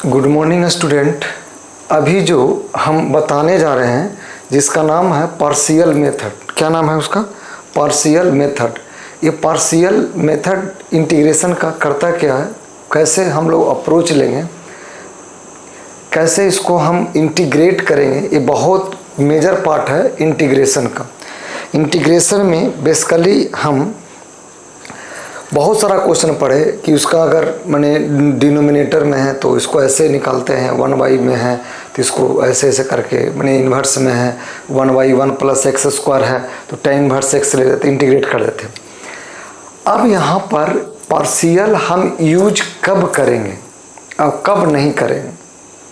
Good morning student. अभी जो हम बताने जा रहे हैं जिसका नाम है पार्शियल मेथड। क्या नाम है उसका? Partial method. ये पार्शियल मेथड इंटीग्रेशन का करता क्या है, कैसे हम लोग अप्रोच लेंगे, कैसे इसको हम इंटीग्रेट करेंगे, ये बहुत मेजर पार्ट है इंटीग्रेशन का। इंटीग्रेशन में बेसिकली हम बहुत सारा क्वेश्चन पढ़े कि उसका अगर मैंने डिनोमिनेटर में है तो इसको ऐसे निकालते हैं, 1/, में है तो इसको ऐसे ऐसे करके, मैंने इन्वर्स में है 1/1 + x² है तो tan इन्वर्स x ले लेते, इंटीग्रेट कर देते। अब यहाँ पर पार्शियल हम यूज कब करेंगे और कब नहीं करेंगे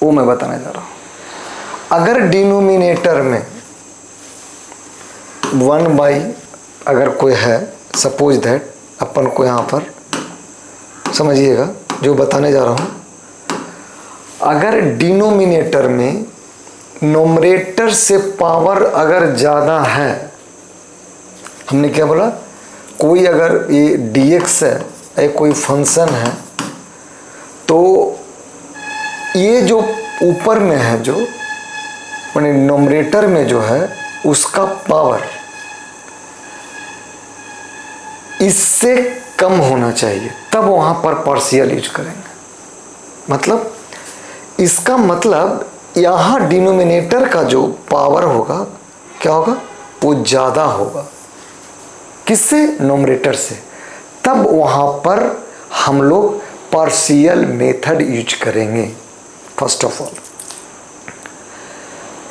वो मैं बताने जा रहा हूँ। अगर डिनोमिनेटर में 1/, अगर कोई है, सपोज दैट, अपन को यहाँ पर समझिएगा जो बताने जा रहा हूँ। अगर डिनोमिनेटर में नोमरेटर से पावर अगर ज़्यादा है, हमने क्या बोला, कोई अगर ये dx है, ये कोई फंक्शन है, तो ये जो ऊपर में है, जो मैंने नोमरेटर में जो है उसका पावर इससे कम होना चाहिए, तब वहाँ पर पार्शियल यूज करेंगे। मतलब इसका मतलब यहाँ डिनोमिनेटर का जो पावर होगा क्या होगा, वो ज़्यादा होगा किससे, नोमरेटर से, तब वहाँ पर हम लोग पार्शियल मेथड यूज करेंगे। फर्स्ट ऑफ ऑल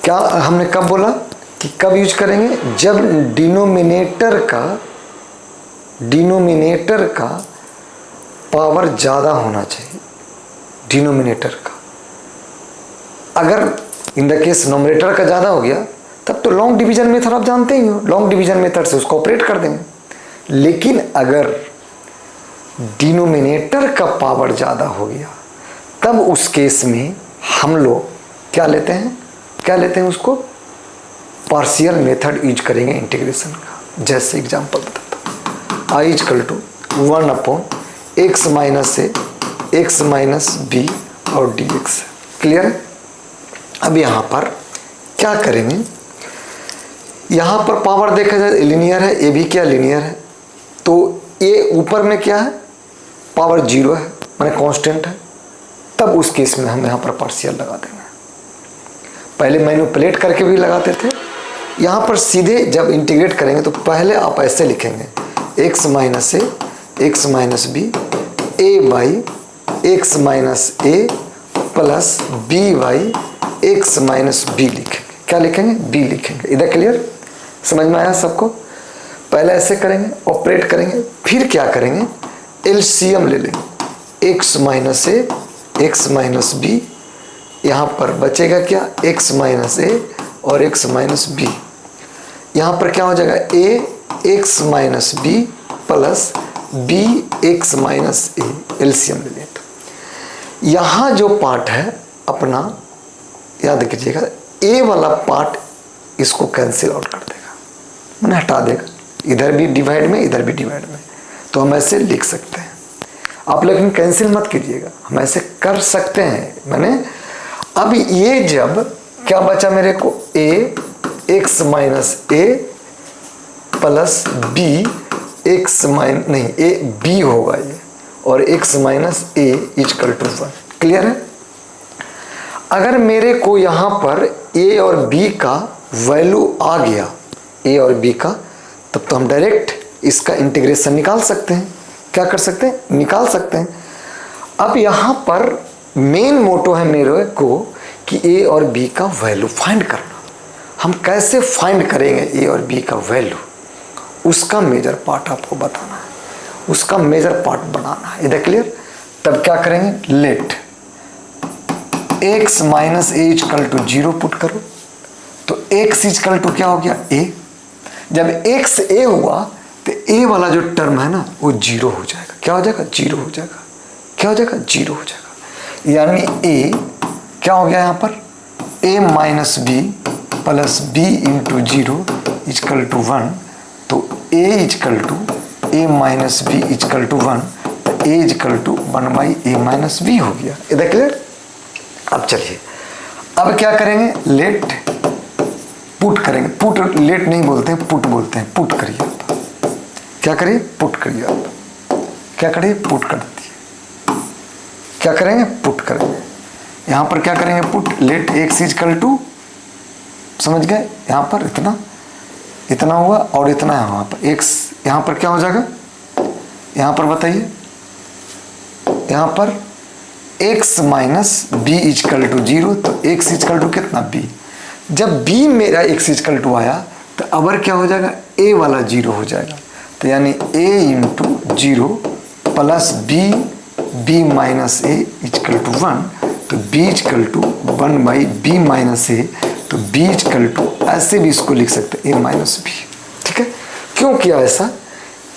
क्या हमने कब बोला कि कब यूज करेंगे, जब डिनोमिनेटर का पावर ज़्यादा होना चाहिए। डिनोमिनेटर का अगर इन द केस नोमरेटर का ज़्यादा हो गया तब तो लॉन्ग डिवीजन मेथड आप जानते ही हो, लॉन्ग डिवीजन मेथड से उसको ऑपरेट कर देंगे। लेकिन अगर डिनोमिनेटर का पावर ज़्यादा हो गया तब उस केस में हम लोग क्या लेते हैं उसको पार्शियल मेथड यूज करेंगे इंटीग्रेशन का। जैसे एग्जांपल बताता हूँ, i = 1/x - a x - b और dx। क्लियर है? अब यहाँ पर क्या करेंगे, यहाँ पर पावर देखा जाए लीनियर है, ये भी क्या लीनियर है, तो ये ऊपर में क्या है, पावर 0 है, माने कांस्टेंट है, तब उस केस में हम यहाँ पर पार्शियल लगा देंगे। पहले मैनिपुलेट करके भी लगाते थे, यहाँ पर सीधे जब इंटीग्रेट करेंगे तो पहले आप ऐसे लिखेंगे x - a x - b a/x - a + b/x - b लिखेंगे। क्या लिखेंगे? b लिखेंगे। इधर क्लियर, समझ में आया सबको? पहले ऐसे करेंगे, ऑपरेट करेंगे, फिर क्या करेंगे, एलसीएम ले लेंगे, x - a x - b, यहाँ पर बचेगा क्या, x - a और x - b। यहाँ पर क्या हो जाएगा, a(x - b) + b(x - a), एलसीएम ले लें तो यहाँ जो पार्ट है अपना, याद कीजिएगा, a वाला पार्ट इसको कैंसिल आउट कर देगा, मैंने हटा देगा, इधर भी डिवाइड में इधर भी डिवाइड में, तो हम ऐसे लिख सकते हैं। आप लेकिन कैंसिल मत कीजिएगा, हम ऐसे कर सकते हैं। मैंने अब ये जब क्या बचा मेरे को, a(x - a) + b होगा ये, और x - a = 1। क्लियर है? अगर मेरे को यहाँ पर a और b का वैल्यू आ गया, a और b का, तब तो हम डायरेक्ट इसका इंटीग्रेशन निकाल सकते हैं। क्या कर सकते हैं? निकाल सकते हैं। अब यहाँ पर मेन मोटो है मेरे को कि a और b का वैल्यू फाइंड करना। हम कैसे फाइंड करेंगे a और b का वैल्यू, उसका मेजर पार्ट आपको बताना है, उसका मेजर पार्ट बनाना है। इधर क्लियर? तब क्या करेंगे, लेट x - a = 0 पुट करो, तो x = क्या हो गया, a। जब x a हुआ तो a वाला जो टर्म है ना वो 0 हो जाएगा। क्या हो जाएगा, 0 हो जाएगा। क्या हो जाएगा, 0 हो जाएगा। यानी a क्या हो गया यहाँ पर, a - b + b × 0 = 1, तो a = a - b = 1, a = 1/a - b हो गया। इधर क्लियर? अब चलिए, अब क्या करेंगे, लेट पुट करेंगे। पुट लेट नहीं बोलते हैं, पुट बोलते हैं। पुट करिए आप, क्या करिए, पुट करिए आप, क्या करिए, पुट कर दिए। क्या करेंगे, पुट करेंगे। यहाँ पर क्या करेंगे, put let X is equal to, समझ गए, यहाँ पर इतना इतना हुआ और इतना है वहाँ पर एक्स, यहाँ पर क्या हो जाएगा, यहाँ पर बताइए, यहाँ पर x minus B is equal to 0, तो x इजकल टू कितना, b। जब b मेरा x इजकल टू आया तो अबर क्या हो जाएगा, a वाला 0 हो जाएगा। तो यानी a into 0 plus b minus a is equal to 1, तो b is equal to 1 by B minus a, तो b इजकल टू, ऐसे भी इसको लिख सकते हैं a माइनस b। ठीक है, क्यों किया ऐसा,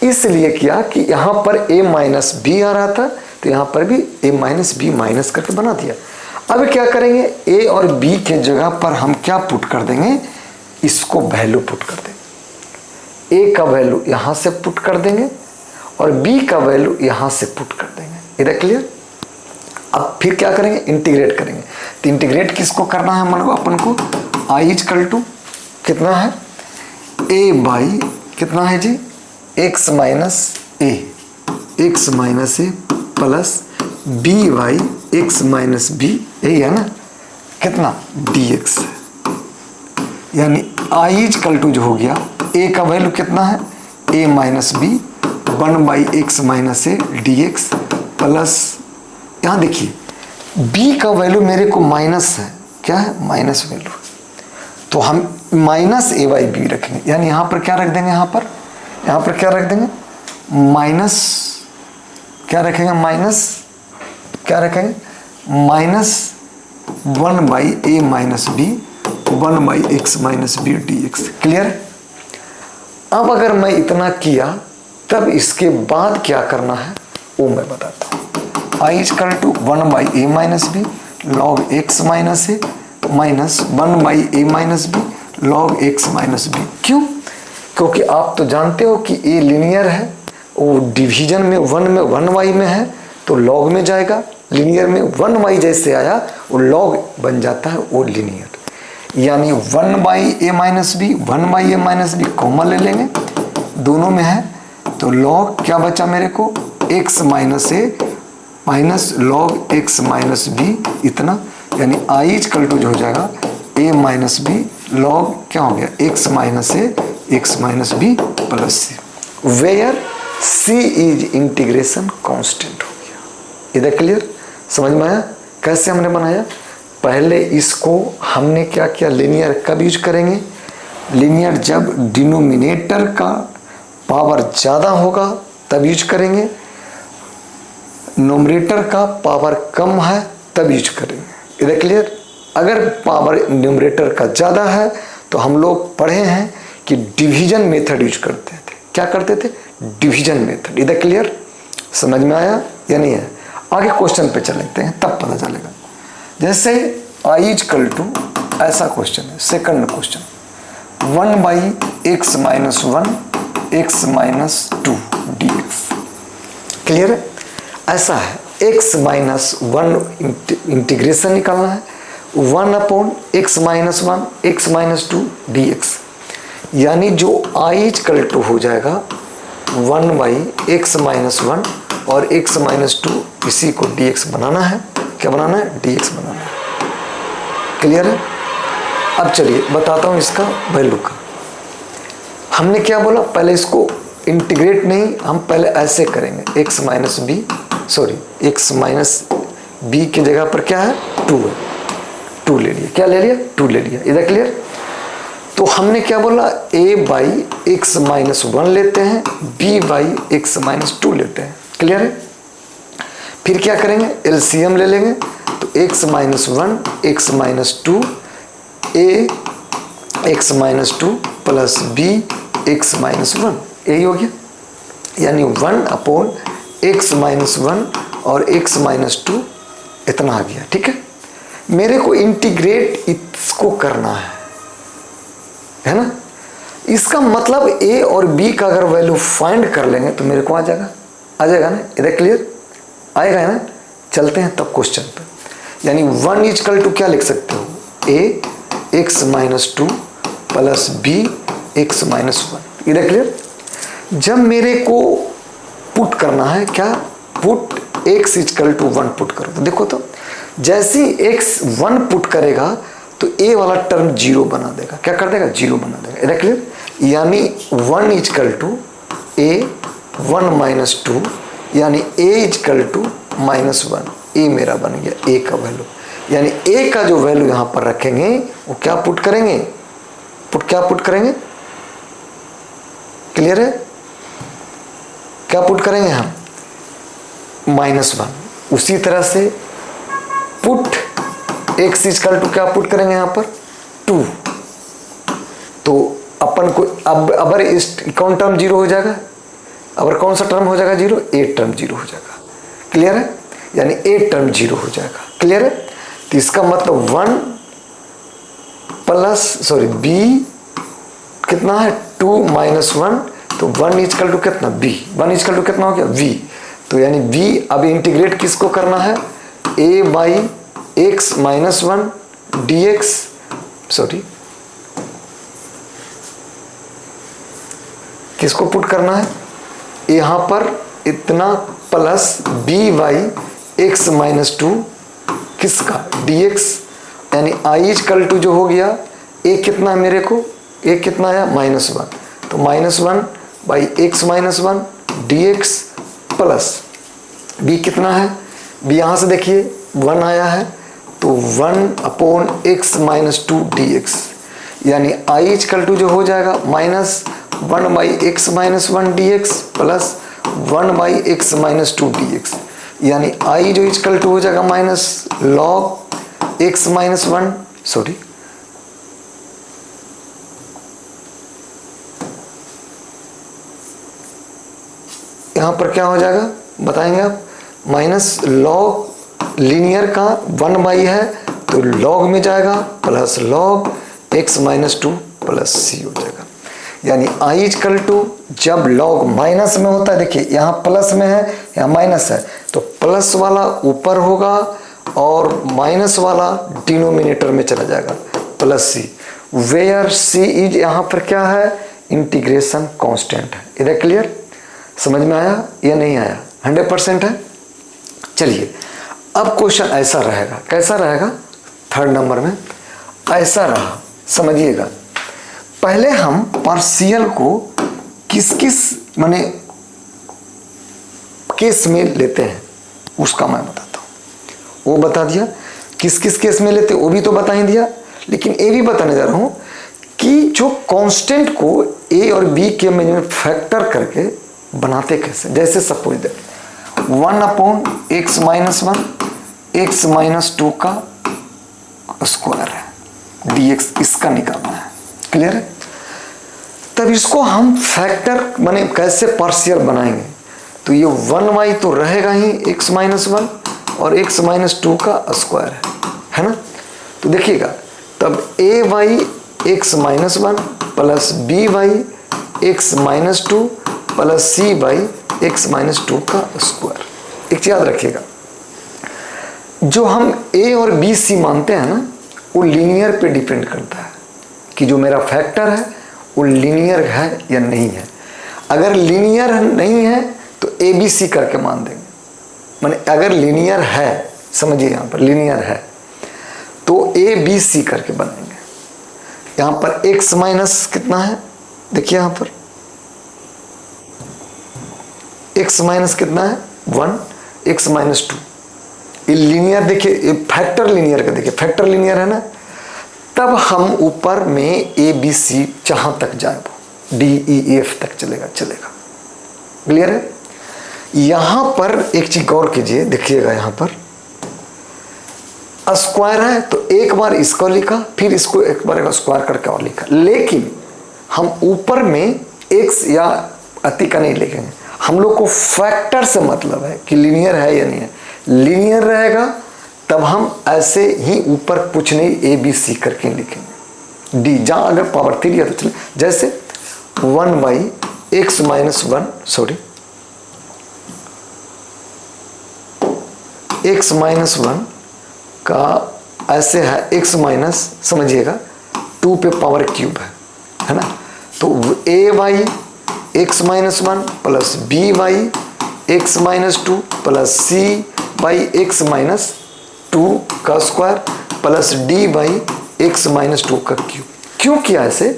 इसलिए किया कि यहाँ पर a माइनस बी आ रहा था, तो यहाँ पर भी a माइनस बी माइनस करके बना दिया। अब क्या करेंगे, a और b के जगह पर हम क्या पुट कर देंगे, इसको वैल्यू पुट कर देंगे। a का वैल्यू यहाँ से पुट कर देंगे और b का वैल्यू यहाँ से पुट कर देंगे। इधर क्लियर। अब फिर क्या करेंगे, इंटीग्रेट करेंगे। तो इंटीग्रेट किसको करना है, मान लो अपन को i इजकल टू कितना है, a बाई कितना है जी, x minus A, X minus A plus B Y X minus B, यही है ना, कितना dx, यानी i इजकल टू जो हो गया, a का वैल्यू कितना है, a minus B 1 by X minus A dx plus, यहाँ देखिए b का वैल्यू मेरे को माइनस है, क्या है, माइनस वैल्यू, तो हम माइनस ए बाई बी रखेंगे। यानी यहाँ पर क्या रख देंगे, यहाँ पर क्या रख देंगे, माइनस, क्या रखेंगे, माइनस, क्या रखेंगे, minus 1 by A minus B 1 by X minus B dx। Clear. अब अगर मैं इतना किया तब इसके बाद क्या करना है वो मैं बताता हूँ। I is equal to 1 by A minus B log X minus A minus 1 by A minus B log X minus B. क्यों, क्योंकि आप तो जानते हो कि ए लीनियर है, वो डिवीजन में 1 वाई में है तो लॉग में जाएगा, लीनियर में 1 वाई जैसे आया वो लॉग बन जाता है, वो लीनियर। यानी 1 by A minus B 1 by A minus B common ले लेंगे, दोनों में है, तो लॉग क्या बचा मेरे को, x minus A minus log X minus B इतना, यानी आई इजकल टू जो हो जाएगा a माइनस बी लॉग क्या हो गया, x minus A X minus B plus C, where c is integration constant हो गया। इधर क्लियर, समझ में आया कैसे हमने बनाया। पहले इसको हमने क्या किया, लीनियर कब यूज करेंगे, लीनियर जब डिनोमिनेटर का पावर ज़्यादा होगा तब यूज करेंगे, नोमरेटर का पावर कम है तब यूज करेंगे। इधर क्लियर। अगर पावर न्यूमरेटर का ज़्यादा है तो हम लोग पढ़े हैं कि डिवीजन मेथड यूज करते थे। क्या करते थे, डिवीजन मेथड। इधर क्लियर, समझ में आया या नहीं है। आगे क्वेश्चन पे चलते हैं तब पता चलेगा। जैसे आई इजकल टू, ऐसा क्वेश्चन है, second question 1 by X minus 1 X minus 2 dx। Clear है, ऐसा है, x माइनस 1 इंटीग्रेशन निकालना है, 1 upon x minus 1 X minus 2 dx। यानी जो i इजकल टू हो जाएगा 1 बाई एक्स माइनस 1 और एक्स माइनस 2, इसी को dx बनाना है। क्या बनाना है, dx बनाना है। क्लियर है। अब चलिए बताता हूँ इसका वैल्यू का। हमने क्या बोला, पहले इसको इंटीग्रेट नहीं, हम पहले ऐसे करेंगे, x minus B, sorry x minus B की जगह पर क्या है, 2 है, 2 ले लिया। क्या ले लिया, 2 ले लिया। इधर क्लियर। तो हमने क्या बोला, a बाई एक्स माइनस 1 लेते हैं, b बाई एक्स माइनस 2 लेते हैं। क्लियर है। फिर क्या करेंगे, एलसीएम ले लेंगे, तो x minus 1 X minus 2 a x minus 2 plus b x minus 1, यही हो गया। यानी 1 अपॉन एक्स माइनस 1 और एक्स माइनस 2 इतना आ गया। ठीक है, मेरे को इंटीग्रेट इसको करना है ना। इसका मतलब a और b का अगर वैल्यू फाइंड कर लेंगे तो मेरे को आ जाएगा ना। इधर क्लियर, आएगा ना। चलते हैं तब क्वेश्चन पे। यानी 1 इजकल टू क्या लिख सकते हो, A X minus 2 plus B X minus 1। इधर क्लियर। जब मेरे को पुट करना है, क्या put x is equal to 1 put करो, तो देखो तो जैसे ही x 1 पुट करेगा तो a वाला टर्म 0 बना देगा। क्या कर देगा, 0 बना देगा। इधर क्लियर। यानी 1 इजकल टू a 1 माइनस 2, यानी a is equal to minus 1। a मेरा बन गया a का वैल्यू, यानी a का जो वैल्यू यहां पर रखेंगे वो क्या पुट करेंगे, क्या पुट करेंगे, क्लियर है, क्या पुट करेंगे हम, -1। उसी तरह से पुट x इजकल टू क्या पुट करेंगे यहां पर 2। तो अपन को अब अगर इस कौन टर्म 0 हो जाएगा, अगर कौन सा टर्म हो जाएगा 0, a टर्म 0 हो जाएगा। क्लियर है, यानी a टर्म 0 हो जाएगा। क्लियर है। तो इसका मतलब 1 प्लस b कितना है 2 माइनस 1, तो 1 इजकल टू कितना b, 1 इजकल टू कितना हो गया v। तो यानी v अब इंटीग्रेट किसको करना है, a by X minus 1 D x, sorry किसको पुट करना है, यहां पर इतना plus b by X minus 2 किसका डी एक्स, यानी आई इजकल टू जो हो गया a कितना है मेरे को, a कितना है -1, तो -1 by X minus 1 D x plus b कितना है, b यहाँ से देखिए 1 आया है तो 1 upon x minus 2 D X, यानी i इजकल टू जो हो जाएगा -1 by X minus 1 D x plus 1 by X minus 2 D X, यानी i जो इजकल टू हो जाएगा minus log X minus 1, sorry यहाँ पर क्या हो जाएगा बताएंगे आप, माइनस लॉग लीनियर का 1 बाई है तो लॉग में जाएगा plus log X minus 2 plus C हो जाएगा। यानी आई इजकल टू जब लॉग माइनस में होता है, देखिए यहाँ प्लस में है यहाँ माइनस है, तो प्लस वाला ऊपर होगा और माइनस वाला डिनोमिनेटर में चला जाएगा plus C, where C is यहाँ पर क्या है, इंटीग्रेशन कांस्टेंट है। इधर क्लियर, समझ में आया या नहीं आया, 100% है। चलिए अब क्वेश्चन ऐसा रहेगा, कैसा रहेगा, 3rd नंबर में ऐसा रहा, समझिएगा। पहले हम पार्शियल को किस किस माने केस में लेते हैं उसका मैं बताता हूँ। वो बता दिया किस किस केस में लेते वो भी तो बता ही दिया, लेकिन ये भी बताने जा रहा हूँ कि जो कांस्टेंट को a और b के में फैक्टर करके बनाते कैसे। जैसे suppose that 1 upon x minus 1 X minus 2 का स्क्वायर है dx, इसका निकालना है। क्लियर है। तब इसको हम फैक्टर माने कैसे पार्शियल बनाएंगे, तो ये 1y तो रहेगा ही x माइनस 1 और x माइनस 2 का स्क्वायर है ना। तो देखिएगा तब a by X minus 1 plus b by X minus 2 plus c by X minus 2 का स्क्वायर। एक चीज याद रखिएगा, जो हम a और b c मानते हैं ना वो लीनियर पे डिपेंड करता है कि जो मेरा फैक्टर है वो लीनियर है या नहीं है। अगर लीनियर नहीं है तो ए बी सी करके मान देंगे, माने अगर लीनियर है, समझिए यहाँ पर लीनियर है तो ए बी सी करके बनाएंगे। यहाँ पर x माइनस कितना है, देखिए यहाँ पर x माइनस कितना है 1, x माइनस 2, ये लीनियर देखिए, ये फैक्टर लीनियर का देखिए, फैक्टर लीनियर है ना। तब हम ऊपर में ए बी सी जहां तक जाए वो डी ई एफ तक चलेगा। क्लियर है। यहां पर एक चीज गौर कीजिए, देखिएगा यहां पर स्क्वायर है तो एक बार इसको लिखा फिर इसको एक बार स्क्वायर करके और लिखा, लेकिन हम ऊपर में एक्स या अति का नहीं लिखेंगे। हम लोग को फैक्टर से मतलब है कि लीनियर है या नहीं है। लीनियर रहेगा तब हम ऐसे ही ऊपर कुछ नहीं ए बी सी करके लिखेंगे। डी जहाँ अगर पावर 3 है तो चले, जैसे 1 by X minus 1 sorry x minus 1 का ऐसे है x माइनस, समझिएगा 2 पे पावर क्यूब है ना। तो A Y X minus 1 plus B Y X minus 2 plus C Y X minus 2 का square plus D Y X minus 2 का क्यूब। क्यों किया ऐसे?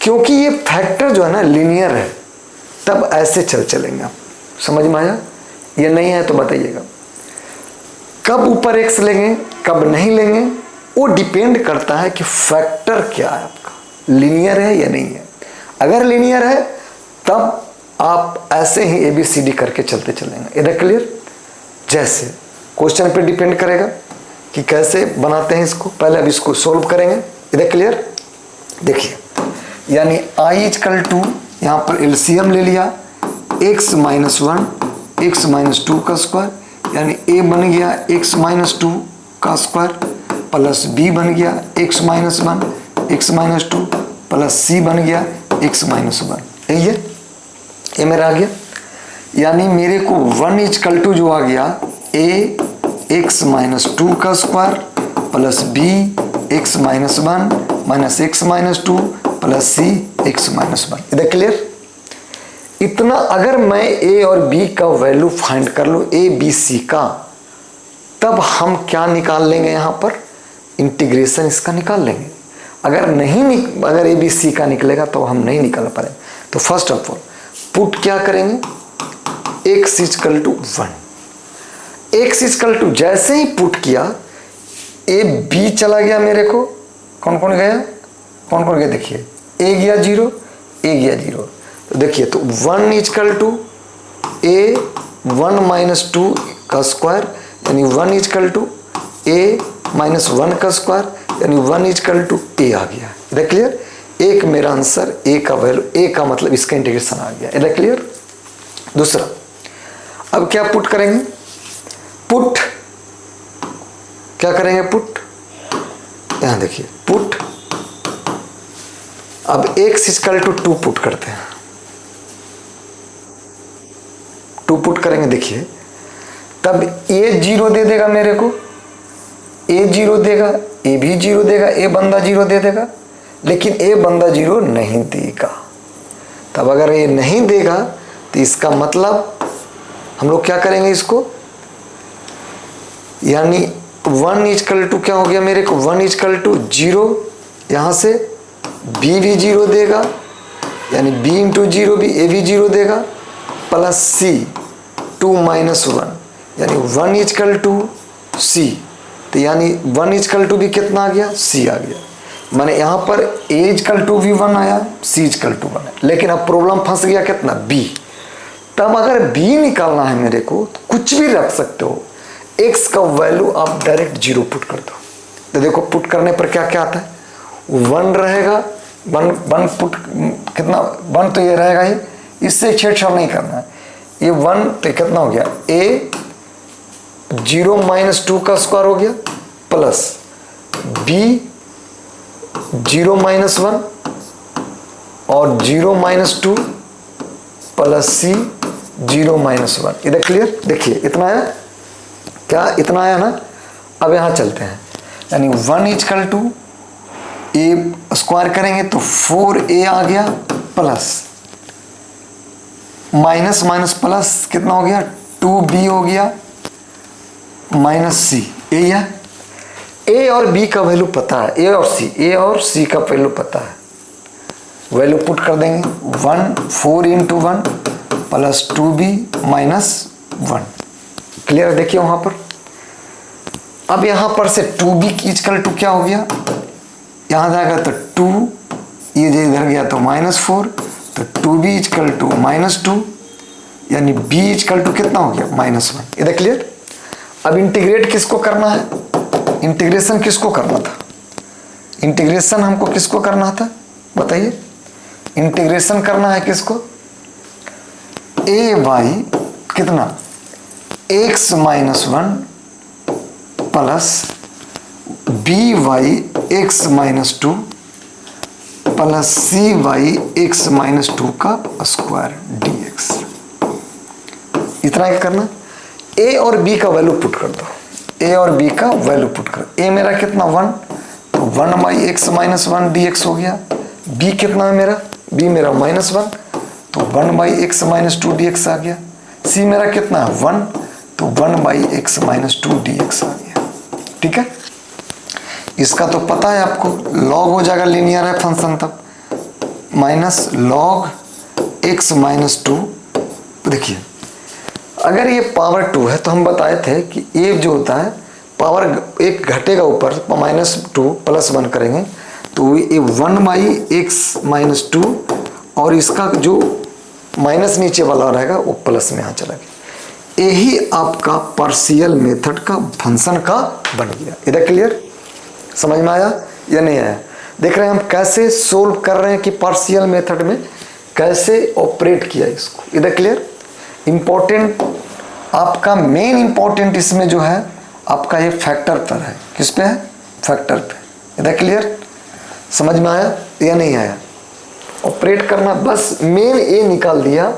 क्योंकि ये फैक्टर जो है ना लीनियर है, तब ऐसे चलेंगे आप। समझ में आया? ये नहीं है तो बताइएगा। कब ऊपर एक्स लेंगे कब नहीं लेंगे वो डिपेंड करता है कि फैक्टर क्या है आपका, लीनियर है या नहीं है। अगर लीनियर है तब आप ऐसे ही ए बी सी डी करके चलते चलेंगे। इधर क्लियर? जैसे क्वेश्चन पे डिपेंड करेगा कि कैसे बनाते हैं इसको। पहले अब इसको सोल्व करेंगे। इधर क्लियर? देखिए, यानी आई इक्वल टू, यहाँ पर एलसीएम ले लिया, एक्स माइनस 1 एक्स माइनस 2 का स्क्वायर, यानी ए बन गया एक्स माइनस 2 का स्क्वायर प्लस बी बन गया X minus 1 X minus 2 plus C बन गया एक्स माइनस 1। यही है, ये मेरा आ गया। यानी मेरे को 1 इक्वल टू जो आ गया ए एक्स माइनस 2 का square plus B X minus 1 minus X minus 2 plus C X minus 1। इधर क्लियर? इतना अगर मैं ए और बी का वैल्यू फाइंड कर लूँ, ए बी सी का, तब हम क्या निकाल लेंगे? यहाँ पर इंटीग्रेशन इसका निकाल लेंगे। अगर ए बी सी का निकलेगा तो हम नहीं निकाल पाएंगे। तो फर्स्ट ऑफ ऑल पुट क्या करेंगे? X equal to 1। X equal to जैसे ही पुट किया, ए बी चला गया मेरे को। कौन कौन गया? कौन कौन गया? देखिए, ए गया 0, ए गया 0। तो देखिए, तो 1 इक्वल टू ए 1 माइनस 2 का स्क्वायर, यानी 1 इक्वल टू ए माइनस 1 का स्क्वायर, यानी 1 इक्वल टू ए आ गया। इधर क्लियर? एक मेरा आंसर, ए का वैल्यू, ए का मतलब इसका इंटीग्रेशन आ गया। इधर क्लियर? दूसरा, अब क्या पुट करेंगे? पुट क्या करेंगे? पुट, यहां देखिए, पुट। अब एक्स इक्वल टू 2 पुट करते हैं। 2 पुट करेंगे, देखिए, तब ए 0 दे देगा मेरे को, ए 0 देगा, ए भी 0 देगा, ए बंदा 0 दे देगा, लेकिन ए बंदा 0 नहीं देगा। तब अगर ये नहीं देगा तो इसका मतलब हम लोग क्या करेंगे इसको? यानी 1 इक्वल टू क्या हो गया मेरे को? 1 इक्वल टू 0, यहाँ से बी भी 0 देगा, यानी b इंटू 0 भी, ए भी 0 देगा, प्लस सी 2 माइनस 1, यानी 1 इक्वल टू सी। तो यानी 1 इक्वल टू भी कितना आ गया? सी आ गया। माने यहाँ पर ए इक्वल टू भी 1 आया, सी इक्वल टू 1 है। लेकिन अब प्रॉब्लम फंस गया कितना? बी। तब अगर बी निकालना है मेरे को तो कुछ भी रख सकते हो। एक्स का वैल्यू आप डायरेक्ट 0 पुट कर दो। तो देखो, पुट करने पर क्या क्या आता है? 1 रहेगा, 1 पुट कितना? 1 तो ये रहेगा ही, इससे छेड़छाड़ नहीं करना है। ये 1 तो कितना हो गया? ए 0 माइनस 2 का स्क्वायर हो गया, प्लस बी 0 माइनस 1 और 0 माइनस 2 प्लस सी 0 माइनस 1। इधर क्लियर? देखिए, इतना आया क्या? इतना आया ना। अब यहाँ चलते हैं, यानी 1 इक्वल टू ए स्क्वायर करेंगे तो 4a आ गया, प्लस माइनस माइनस प्लस कितना हो गया? 2b हो गया, माइनस सी। यही है। ए और बी का वैल्यू पता है, ए और सी का वैल्यू पता है। वैल्यू पुट कर देंगे, 4 into 1 plus 2b minus 1। Clear? देखिए वहां पर। अब यहां पर से 2b इक्वल टू क्या हो गया? यहां जाएगा तो 2, ये इधर गया तो -4, तो 2b इक्वल टू -2, यानी b इक्वल टू कितना हो गया? -1। इधर क्लियर? अब इंटीग्रेट किसको करना है? इंटीग्रेशन किसको करना था? इंटीग्रेशन हमको किसको करना था बताइए? इंटीग्रेशन करना है किसको? ए वाई कितना? X minus 1 plus B Y X minus 2 plus C Y X minus 2 का स्क्वायर डी एक्स। इतना क्या करना? ए और बी का वैल्यू पुट कर दो। ए और बी का वैल्यू पुट करो। ए मेरा कितना 1, तो 1/x माइनस 1 dx हो गया। बी कितना है मेरा, बी मेरा -1, तो 1/x माइनस 2 dx आ गया। सी मेरा कितना है 1, तो 1/x माइनस 2 dx आ गया। ठीक है, इसका तो पता है आपको, लॉग हो जाएगा, लीनियर है फंक्शन, तब माइनस लॉग x माइनस 2। देखिए अगर ये पावर 2 है तो हम बताए थे कि ये जो होता है पावर एक घटेगा ऊपर, -2 +1 करेंगे तो ये 1/x माइनस 2, और इसका जो माइनस नीचे वाला रहेगा वो प्लस में यहाँ चला गया। यही आपका पार्शियल मेथड का फंक्शन का बन गया। इधर क्लियर, समझ में आया या नहीं आया? देख रहे हैं हम कैसे सोल्व कर रहे हैं कि पार्शियल मेथड में कैसे ऑपरेट किया इसको। इधर क्लियर। इंपॉर्टेंट आपका मेन इंपॉर्टेंट इसमें जो है आपका ये फैक्टर पर है। किस पे है? फैक्टर पे। इधर क्लियर, समझ में आया या नहीं आया? ऑपरेट करना बस मेन ए निकाल दिया,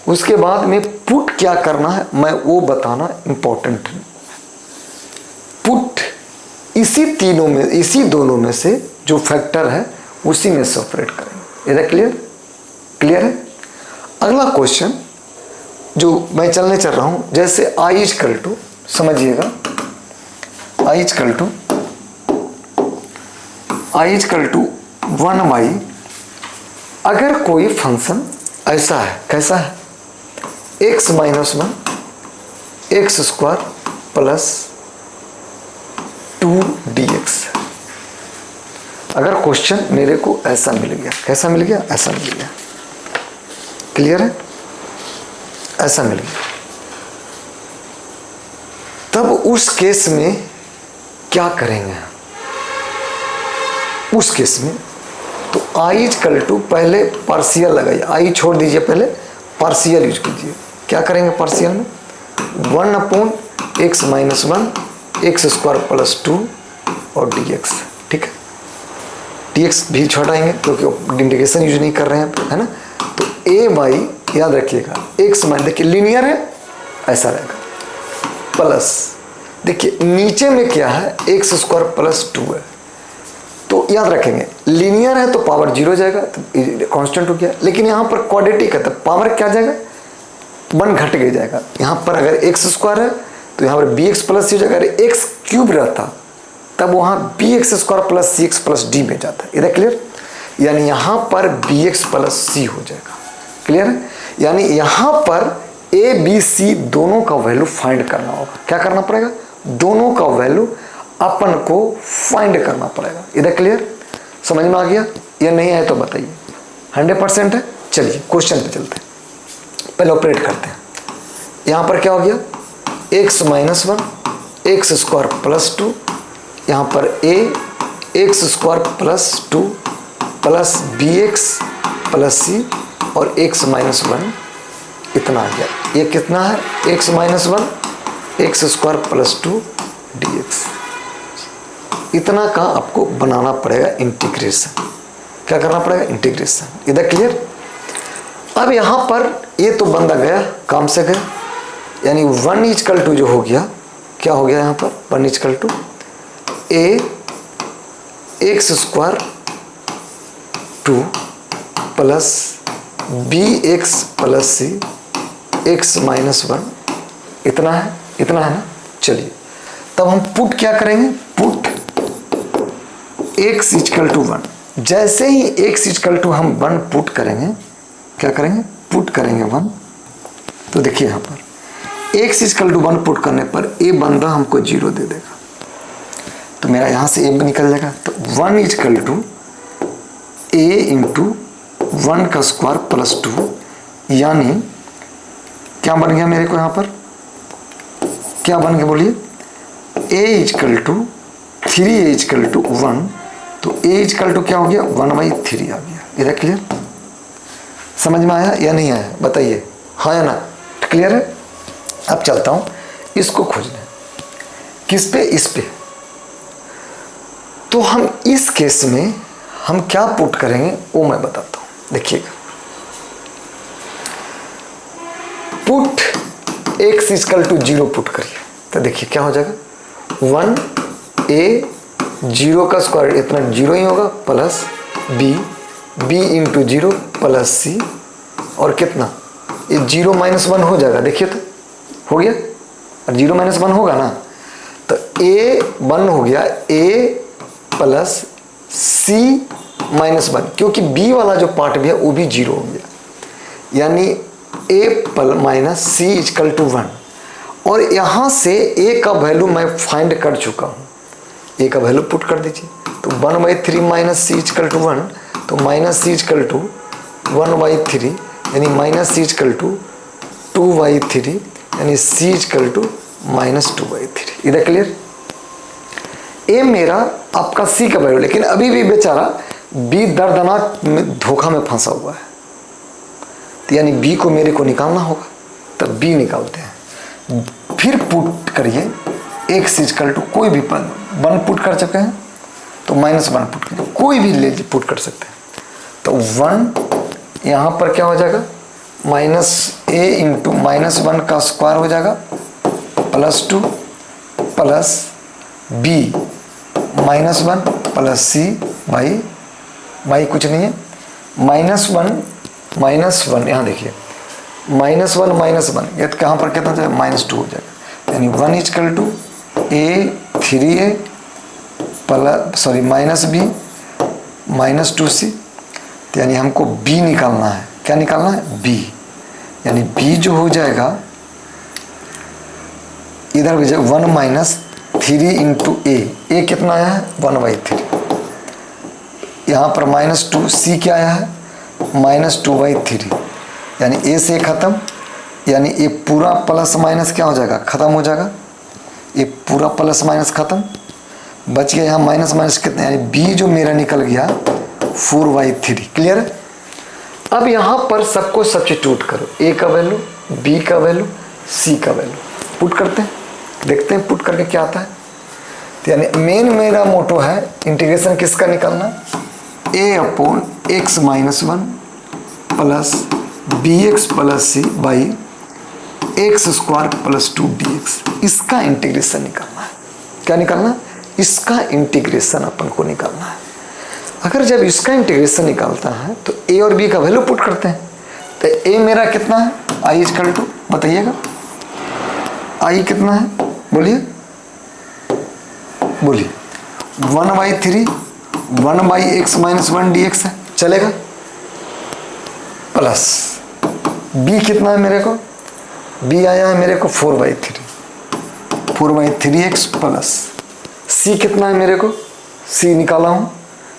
उसके बाद में पुट क्या करना है मैं वो बताना इंपॉर्टेंट है। पुट इसी तीनों में, इसी दोनों में से जो फैक्टर है उसी में से ऑपरेट करेंगे। इधर क्लियर, क्लियर है? अगला क्वेश्चन जो मैं चल रहा हूं, जैसे I इक्वल टू, समझिएगा, I इक्वल टू 1/, अगर कोई फंक्शन ऐसा है, कैसा है, x minus 1 x² plus 2 dx। अगर क्वेश्चन मेरे को ऐसा मिल गया, कैसा मिल गया, ऐसा मिल गया, क्लियर है, ऐसा मिल गया, तब उस केस में क्या करेंगे? उस केस में तो I इक्वल टू, पहले पार्शियल लगाइए, I छोड़ दीजिए, पहले पार्शियल यूज कीजिए। क्या करेंगे पार्शियल में? 1/x माइनस 1 x² प्लस 2 और dx। ठीक है, dx भी छोड़ाएंगे क्योंकि इंटीग्रेशन यूज नहीं कर रहे हैं, है ना। तो a/, याद रखिएगा, x माइनस, देखिए लीनियर है, ऐसा रहेगा, प्लस, देखिए नीचे में क्या है, x² प्लस 2 है, तो याद रखेंगे लीनियर है तो पावर 0 जाएगा, तो कांस्टेंट हो गया। लेकिन यहाँ पर क्वाड्रेटिक है तो पावर क्या जाएगा, 1 घट के जाएगा। यहाँ पर अगर x² है तो यहाँ पर bx प्लस c हो जाएगा। अगर x³ रहता तब वहाँ bx² plus cx plus d में जाता है। इधर क्लियर, यानी यहाँ पर bx प्लस c हो जाएगा। क्लियर है, यानी यहाँ पर a b c दोनों का वैल्यू फाइंड करना होगा। क्या करना पड़ेगा? दोनों का वैल्यू अपन को फाइंड करना पड़ेगा। इधर क्लियर, समझ में आ गया या नहीं आया तो बताइए। 100% है। चलिए क्वेश्चन पे चलते हैं, पहले ऑपरेट करते हैं। यहाँ पर क्या हो गया, x माइनस 1 x² प्लस 2, यहाँ पर a x² plus 2 plus bx plus c और x माइनस 1 इतना आ गया। ये कितना है, x minus 1 x² plus 2 dx। इतना का आपको बनाना पड़ेगा इंटीग्रेशन। क्या करना पड़ेगा? इंटीग्रेशन। इधर क्लियर। अब यहाँ पर ये तो बंदा गया, काम से गया, यानी 1 इक्वल टू जो हो गया, क्या हो गया यहाँ पर, 1 equal to a x² 2 plus bx plus c x minus 1 इतना है, इतना है ना। चलिए तब हम पुट क्या करेंगे, पुट x इक्वल टू 1। जैसे ही x इक्वल टू हम 1 पुट करेंगे, क्या करेंगे, पुट करेंगे 1, तो देखिए यहाँ पर x इक्वल टू 1 पुट करने पर a बंदा हमको 0 दे देगा, तो मेरा यहाँ से a निकल जाएगा। तो 1 इक्वल टू a इंटू 1 का स्क्वायर प्लस 2, यानी क्या बन गया मेरे को यहाँ पर, क्या बन गया बोलिए, a equal to 3a equal to 1, तो a इक्वल टू क्या हो गया, 1/3 आ गया। इधर क्लियर, समझ में आया या नहीं आया बताइए, हाँ या ना, क्लियर है। अब चलता हूँ इसको खोजने, किस पे, इस पे। तो हम इस केस में हम क्या पुट करेंगे वो मैं बताता हूँ, देखिएगा। Put x equal to 0 put करिए, तो देखिए क्या हो जाएगा, 1 a 0 का स्क्वायर इतना 0 ही होगा प्लस b इंटू 0 प्लस सी और कितना ये 0 माइनस 1 हो जाएगा। देखिए तो हो गया और 0 माइनस 1 होगा ना तो a 1 हो गया a प्लस सी माइनस 1 क्योंकि b वाला जो पार्ट भी है वो भी 0 हो गया यानी a पल माइनस सी इजकल टू 1 और यहाँ से a का वैल्यू मैं फाइंड कर चुका हूँ। a का वैल्यू पुट कर दीजिए तो 1/3 माइनस सी इजकल टू 1 तो माइनस सी इजकल टू 1/3 यानी माइनस सी इजकल टू 2/3 यानी सी इजकल टू -2/3। इधर क्लियर। ए मेरा आपका सी का वैल्यू लेकिन अभी भी बेचारा बी दर्दनाक धोखा में फंसा हुआ है तो यानी बी को मेरे को निकालना होगा तब बी निकालते हैं। फिर पुट करिए एक्स इजकल टू कोई भी पद 1 पुट कर चुके हैं तो -1 पुट करिए कोई भी ले पुट कर सकते हैं तो 1 यहाँ पर क्या हो जाएगा माइनस ए इंटू -1 का स्क्वायर हो जाएगा +2 plus B -1 plus C by कुछ नहीं है -1 यहाँ देखिए -1 ये तो कहाँ पर कितना जाएगा -2 हो जाएगा यानी 1 is equal to a 3a plus sorry -b -2c तो यानी हमको b निकालना है। क्या निकालना है b यानी b जो हो जाएगा इधर भी 1 -3 इंटू ए कितना आया है 1/3 यहाँ पर -2c क्या आया है -2/3 यानी a से ख़त्म यानी ये पूरा प्लस माइनस क्या हो जाएगा ख़त्म हो जाएगा ये पूरा प्लस माइनस ख़त्म बच गया यहाँ माइनस कितना यानी b जो मेरा निकल गया 4/3। क्लियर है। अब यहाँ पर सबको सब्स्टिट्यूट करो a का वैल्यू b का वैल्यू c का वैल्यू पुट करते हैं देखते हैं पुट करके क्या आता है। तो यानी मेन मेरा मोटो है इंटीग्रेशन किसका निकालना a/x - 1 plus bx plus c by x² plus 2dx इसका इंटीग्रेशन निकालना है। क्या निकालना है इसका इंटीग्रेशन अपन को निकालना है। अगर जब इसका इंटीग्रेशन निकालता है तो a और b का वैल्यू पुट करते हैं तो a मेरा कितना है i इजकल टू बताइएगा i कितना है बोलिए 1/3 1/x - 1 dx है चलेगा प्लस b कितना है मेरे को b आया है मेरे को 4/3x प्लस c कितना है मेरे को c निकाला हूँ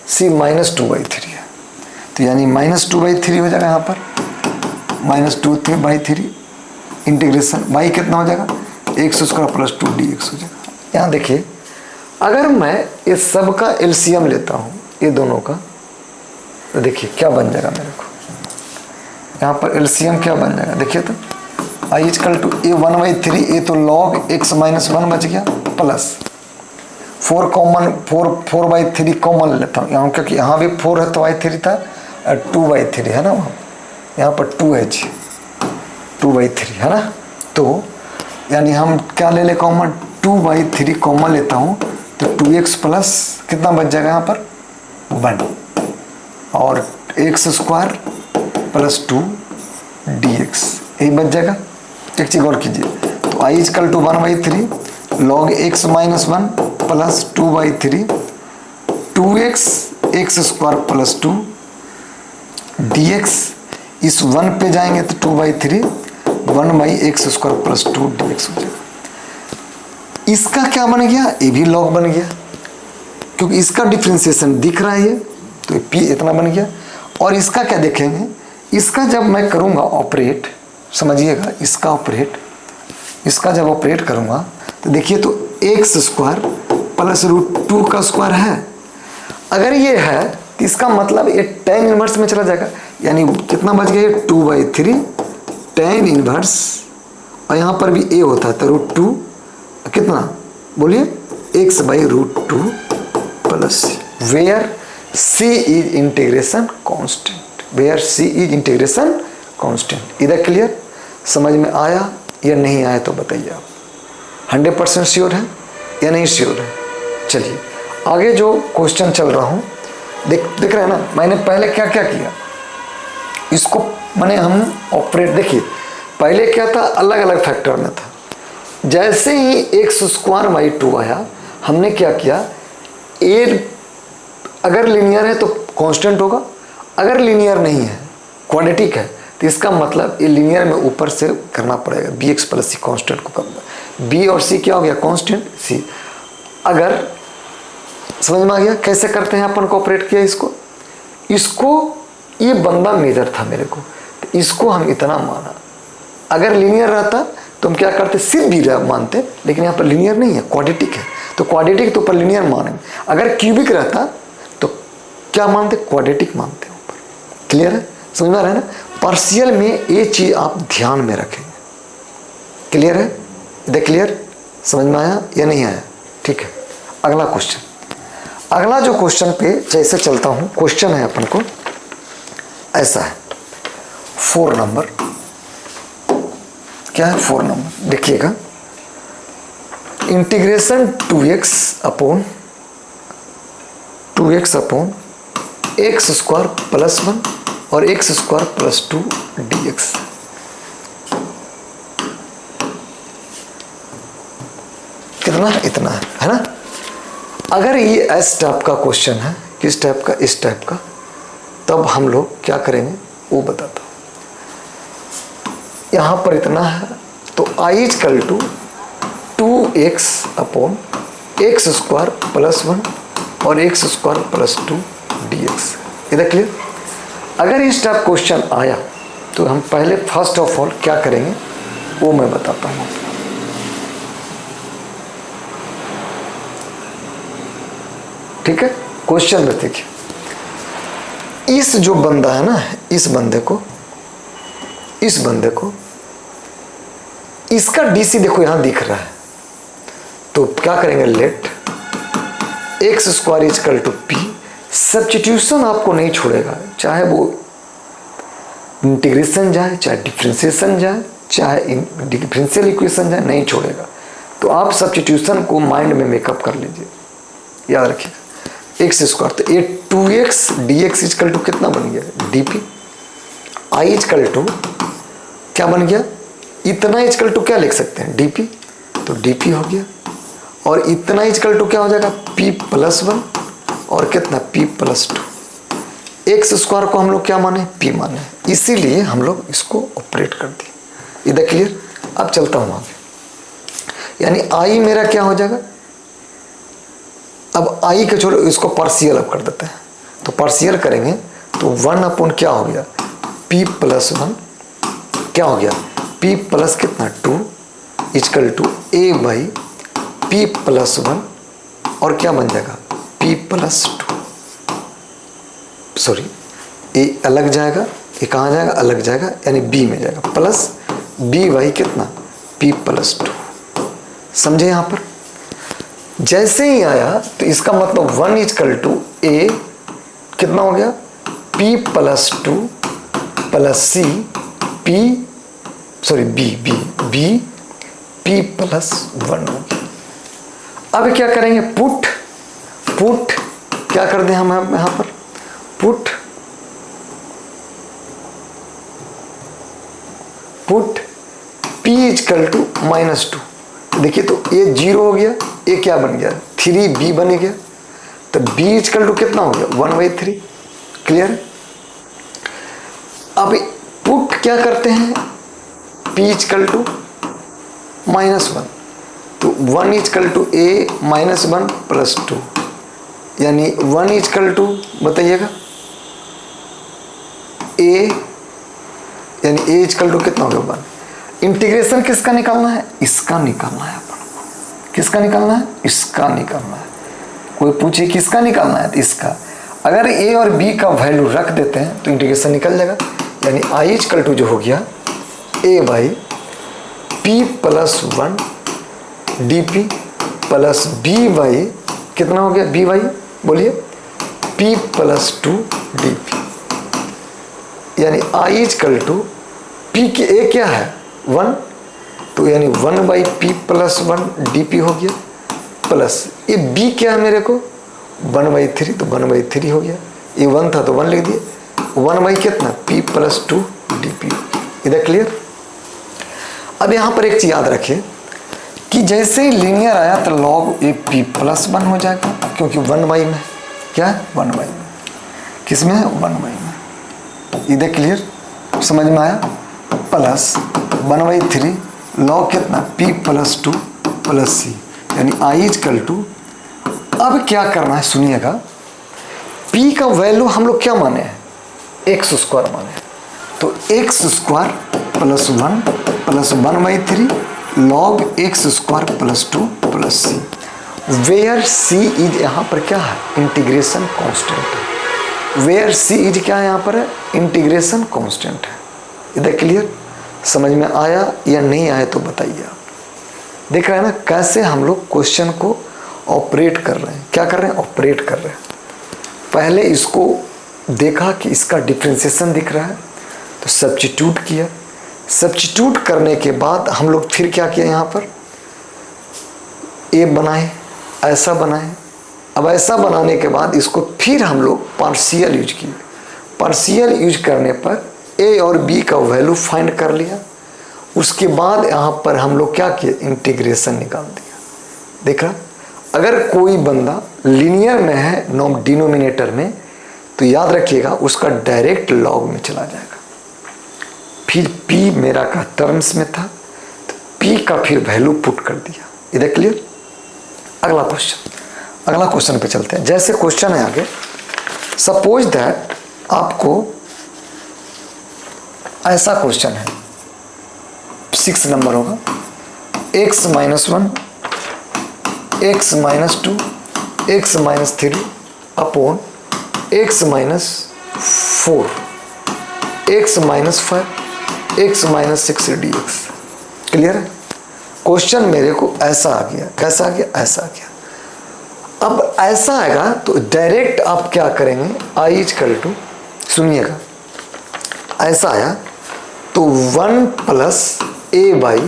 c -2/3 है तो यानी -2/3 हो जाएगा यहाँ पर -2/3 इंटीग्रेशन y कितना हो जाएगा x² प्लस 2dx हो जाएगा। यहाँ देखिए अगर मैं इस सब का एलसीएम लेता हूँ ये दोनों का तो देखिए क्या बन जाएगा मेरे को यहाँ पर एलसीएम क्या बन जाएगा देखिए तो i इजकल टू a 1/3 ये तो log x - 1 बच गया प्लस 4/3 कॉमन लेता हूँ यहाँ क्योंकि यहाँ भी 4 है तो y3 था और 2/3 है ना वहाँ यहाँ पर 2 है जी 2/3 है ना तो यानी हम क्या ले कॉमन 2/3 कॉमन लेता हूँ तो 2x प्लस कितना बच जाएगा यहाँ पर 1 और x² प्लस 2dx यही बच जाएगा। एक चीज़ और कीजिए तो i is equal to 1/3 log x - 1 plus 2/3 2x x² plus 2 dx इस 1 पे जाएंगे तो 2/3 1/x² प्लस 2 dx हो जाएगा। इसका क्या बन गया ये भी log बन गया क्योंकि इसका डिफ्रेंसिएशन दिख रहा है ये तो p इतना बन गया। और इसका क्या देखेंगे इसका जब मैं करूँगा ऑपरेट समझिएगा इसका जब ऑपरेट करूँगा तो देखिए तो x² प्लस √2 का स्क्वायर है अगर ये है तो इसका मतलब ये tan इनवर्स में चला जाएगा यानी कितना बच गया ये 2/3 tan इनवर्स और यहाँ पर भी a होता है तो √2 कितना बोलिए x/√2 plus where c is integration constant. इधर क्लियर समझ में आया या नहीं आया तो बताइए आप 100% श्योर है या नहीं श्योर है? चलिए आगे जो क्वेश्चन चल रहा हूँ, दिख रहा है ना, मैंने पहले क्या क्या किया, इसको मैंने हम ऑपरेट, देखिए पहले क्या था, अलग अलग फैक्टर में था। जैसे ही एक्स स्क्वायर बाई 2 आया, हमने क्या किया, ए अगर लीनियर है तो कांस्टेंट होगा, अगर लीनियर नहीं है, क्वाड्रेटिक है, तो इसका मतलब ये लीनियर में ऊपर से करना पड़ेगा, बी एक्स प्लस सी कांस्टेंट को करना। बी और सी क्या हो गया, कांस्टेंट, सी। अगर समझ में आ गया कैसे करते हैं अपन को ऑपरेट किया इसको ये बंदा मेजर था मेरे को, तो इसको हम इतना माना। अगर लीनियर रहता तो हम क्या करते, सिर्फ बी मानते, लेकिन यहाँ पर लीनियर नहीं है, क्वाड्रेटिक है, तो क्वाड्रेटिक तो ऊपर लीनियर मानेंगे। अगर क्यूबिक रहता तो क्या मानते, क्वाड्रेटिक मानते ऊपर। क्लियर है, समझ में आ रहा है ना? पार्शियल में ये चीज आप ध्यान में रखेंगे। क्लियर है, इधर क्लियर, समझ में आया या नहीं आया? ठीक है, अगला क्वेश्चन। अगला जो क्वेश्चन पे जैसे चलता हूं, क्वेश्चन है अपन को ऐसा है, 4 नंबर, क्या है 4 नंबर, देखिएगा, integration 2x upon X square plus 1 और एक्स स्क्वायर प्लस 2 dx। कितना, इतना है ना। अगर ये एस टाइप का क्वेश्चन है, किस टाइप का, इस टाइप का, तब हम लोग क्या करेंगे वो बताता हूं। यहां पर इतना है तो I equal to 2x upon X square plus 1 और एक्स स्क्वायर प्लस 2 dx। इधर क्लियर। अगर इस टाइप क्वेश्चन आया तो हम पहले फर्स्ट ऑफ ऑल क्या करेंगे वो मैं बताता हूं। ठीक है, क्वेश्चन में देखिए, इस जो बंदा है ना, इस बंदे को इसका डीसी देखो यहां दिख रहा है, तो क्या करेंगे, let X square equal to P. Substitution आपको नहीं छोड़ेगा, चाहे वो इंटीग्रेशन जाए, चाहे डिफरेंशिएशन जाए, चाहे डिफरेंशियल इक्वेशन जाए, नहीं छोड़ेगा। तो आप सब्स्टिट्यूशन को माइंड में मेकअप कर लीजिए, याद रखिएगा। एक्स स्क्वायर, तो ये 2x dx इक्वल टू कितना बन गया, dp। आई इक्वल टू क्या बन गया, इतना इक्वल टू क्या लिख सकते हैं, dp, तो dp हो गया। और इतना इक्वल टू क्या हो जाएगा, p प्लस 1 और कितना, p प्लस 2। एक्स स्क्वायर को हम लोग क्या माने, p माने, इसीलिए हम लोग इसको ऑपरेट कर दिए। इधर क्लियर। अब चलता हूं आगे, यानी आई मेरा क्या हो जाएगा, अब आई के छोड़ो, इसको पार्शियल अब कर देते हैं, तो पार्शियल करेंगे तो 1 अपॉन क्या हो गया, p प्लस 1 क्या हो गया, p प्लस कितना 2 equal to a by p plus 1 और क्या बन जाएगा, p प्लस 2। सॉरी, a अलग जाएगा, ये कहाँ जाएगा, अलग जाएगा, यानी b में जाएगा, प्लस b बाई कितना, p प्लस 2। समझे यहाँ पर। जैसे ही आया तो इसका मतलब 1 इक्वल टू ए कितना हो गया, p प्लस 2 प्लस सी p p प्लस 1 हो गया। अब क्या करेंगे, पुट क्या कर दें हम यहां पर, पुट p इक्वल टू -2। देखिए तो ये 0 हो गया, ये क्या बन गया, 3b बन गया, तो b इक्वल टू कितना हो गया, 1/3। क्लियर। अब पुट क्या करते हैं, p इक्वल टू -1, तो 1 इक्वल टू a -1 प्लस 2, यानी 1 इक्वल टू बताइएगा a, यानी a इक्वल टू कितना हो गया, 1। इंटीग्रेशन किसका निकालना है, इसका निकालना है अपन को। किसका निकालना है, इसका निकालना है। कोई पूछे किसका निकालना है, तो इसका। अगर a और b का वैल्यू रख देते हैं तो इंटीग्रेशन निकल जाएगा, यानी आई इक्वल टू जो हो गया a by p plus 1 dp plus b by कितना हो गया, b बाई बोलिए p प्लस 2 dp, यानी आई इक्वल टू p की a क्या है 1, तो यानी 1 बाई p प्लस 1 dp हो गया। प्लस ये b क्या है मेरे को 1/3, तो 1/3 हो गया। ये 1 था तो 1 लिख दिए, 1 कितना p + 2 dp। इधर क्लियर। अब यहाँ पर एक चीज याद रखिए कि जैसे ही लीनियर आया तो log ए p + 1 हो जाएगा, क्योंकि 1/, में क्या है 1/, में किस में है 1/, में। इधर क्लियर, समझ में आया। प्लस 1/3 log कितना p + 2 + c, यानी i = अब क्या करना है सुनिएगा, p का वैल्यू हम लोग क्या माने हैं x² माने हैं, तो x² + 1 + 1/3 log x² + 2 + c, where c is यहाँ पर क्या है इंटीग्रेशन कांस्टेंट है। वेयर c इज क्या है यहाँ पर है इंटीग्रेशन कांस्टेंट है। इधर क्लियर, समझ में आया या नहीं आया तो बताइए आप। देख रहे हैं ना कैसे हम लोग क्वेश्चन को ऑपरेट कर रहे हैं, क्या कर रहे हैं ऑपरेट कर रहे हैं। पहले इसको देखा कि इसका डिफरेंशिएशन दिख रहा है तो सब्स्टिट्यूट किया, सब्स्टिट्यूट करने के बाद हम लोग फिर क्या किया, यहाँ पर ए बनाए, ऐसा बनाए। अब ऐसा बनाने के बाद इसको फिर हम लोग पार्शियल यूज किए, पार्शियल यूज करने पर ए और बी का वैल्यू फाइंड कर लिया। उसके बाद यहाँ पर हम लोग क्या किए इंटीग्रेशन निकाल दिया। देख रहा, अगर कोई बंदा लीनियर में है डिनोमिनेटर में तो याद रखिएगा उसका डायरेक्ट लॉग में चला जाएगा। फिर p मेरा का टर्म्स में था तो p का फिर वैल्यू पुट कर दिया। इधर क्लियर। अगला क्वेश्चन पे चलते हैं। जैसे क्वेश्चन है आगे, सपोज दैट आपको ऐसा क्वेश्चन है 6 नंबर होगा, x - 1 x - 2 x - 3 upon x - 4 x - 5 x - 6 dx। Clear है। क्वेश्चन मेरे को ऐसा आ गया, कैसा आ गया ऐसा आ गया। अब ऐसा आएगा तो डायरेक्ट आप क्या करेंगे, i = सुनिएगा, ऐसा आया तो 1 + a by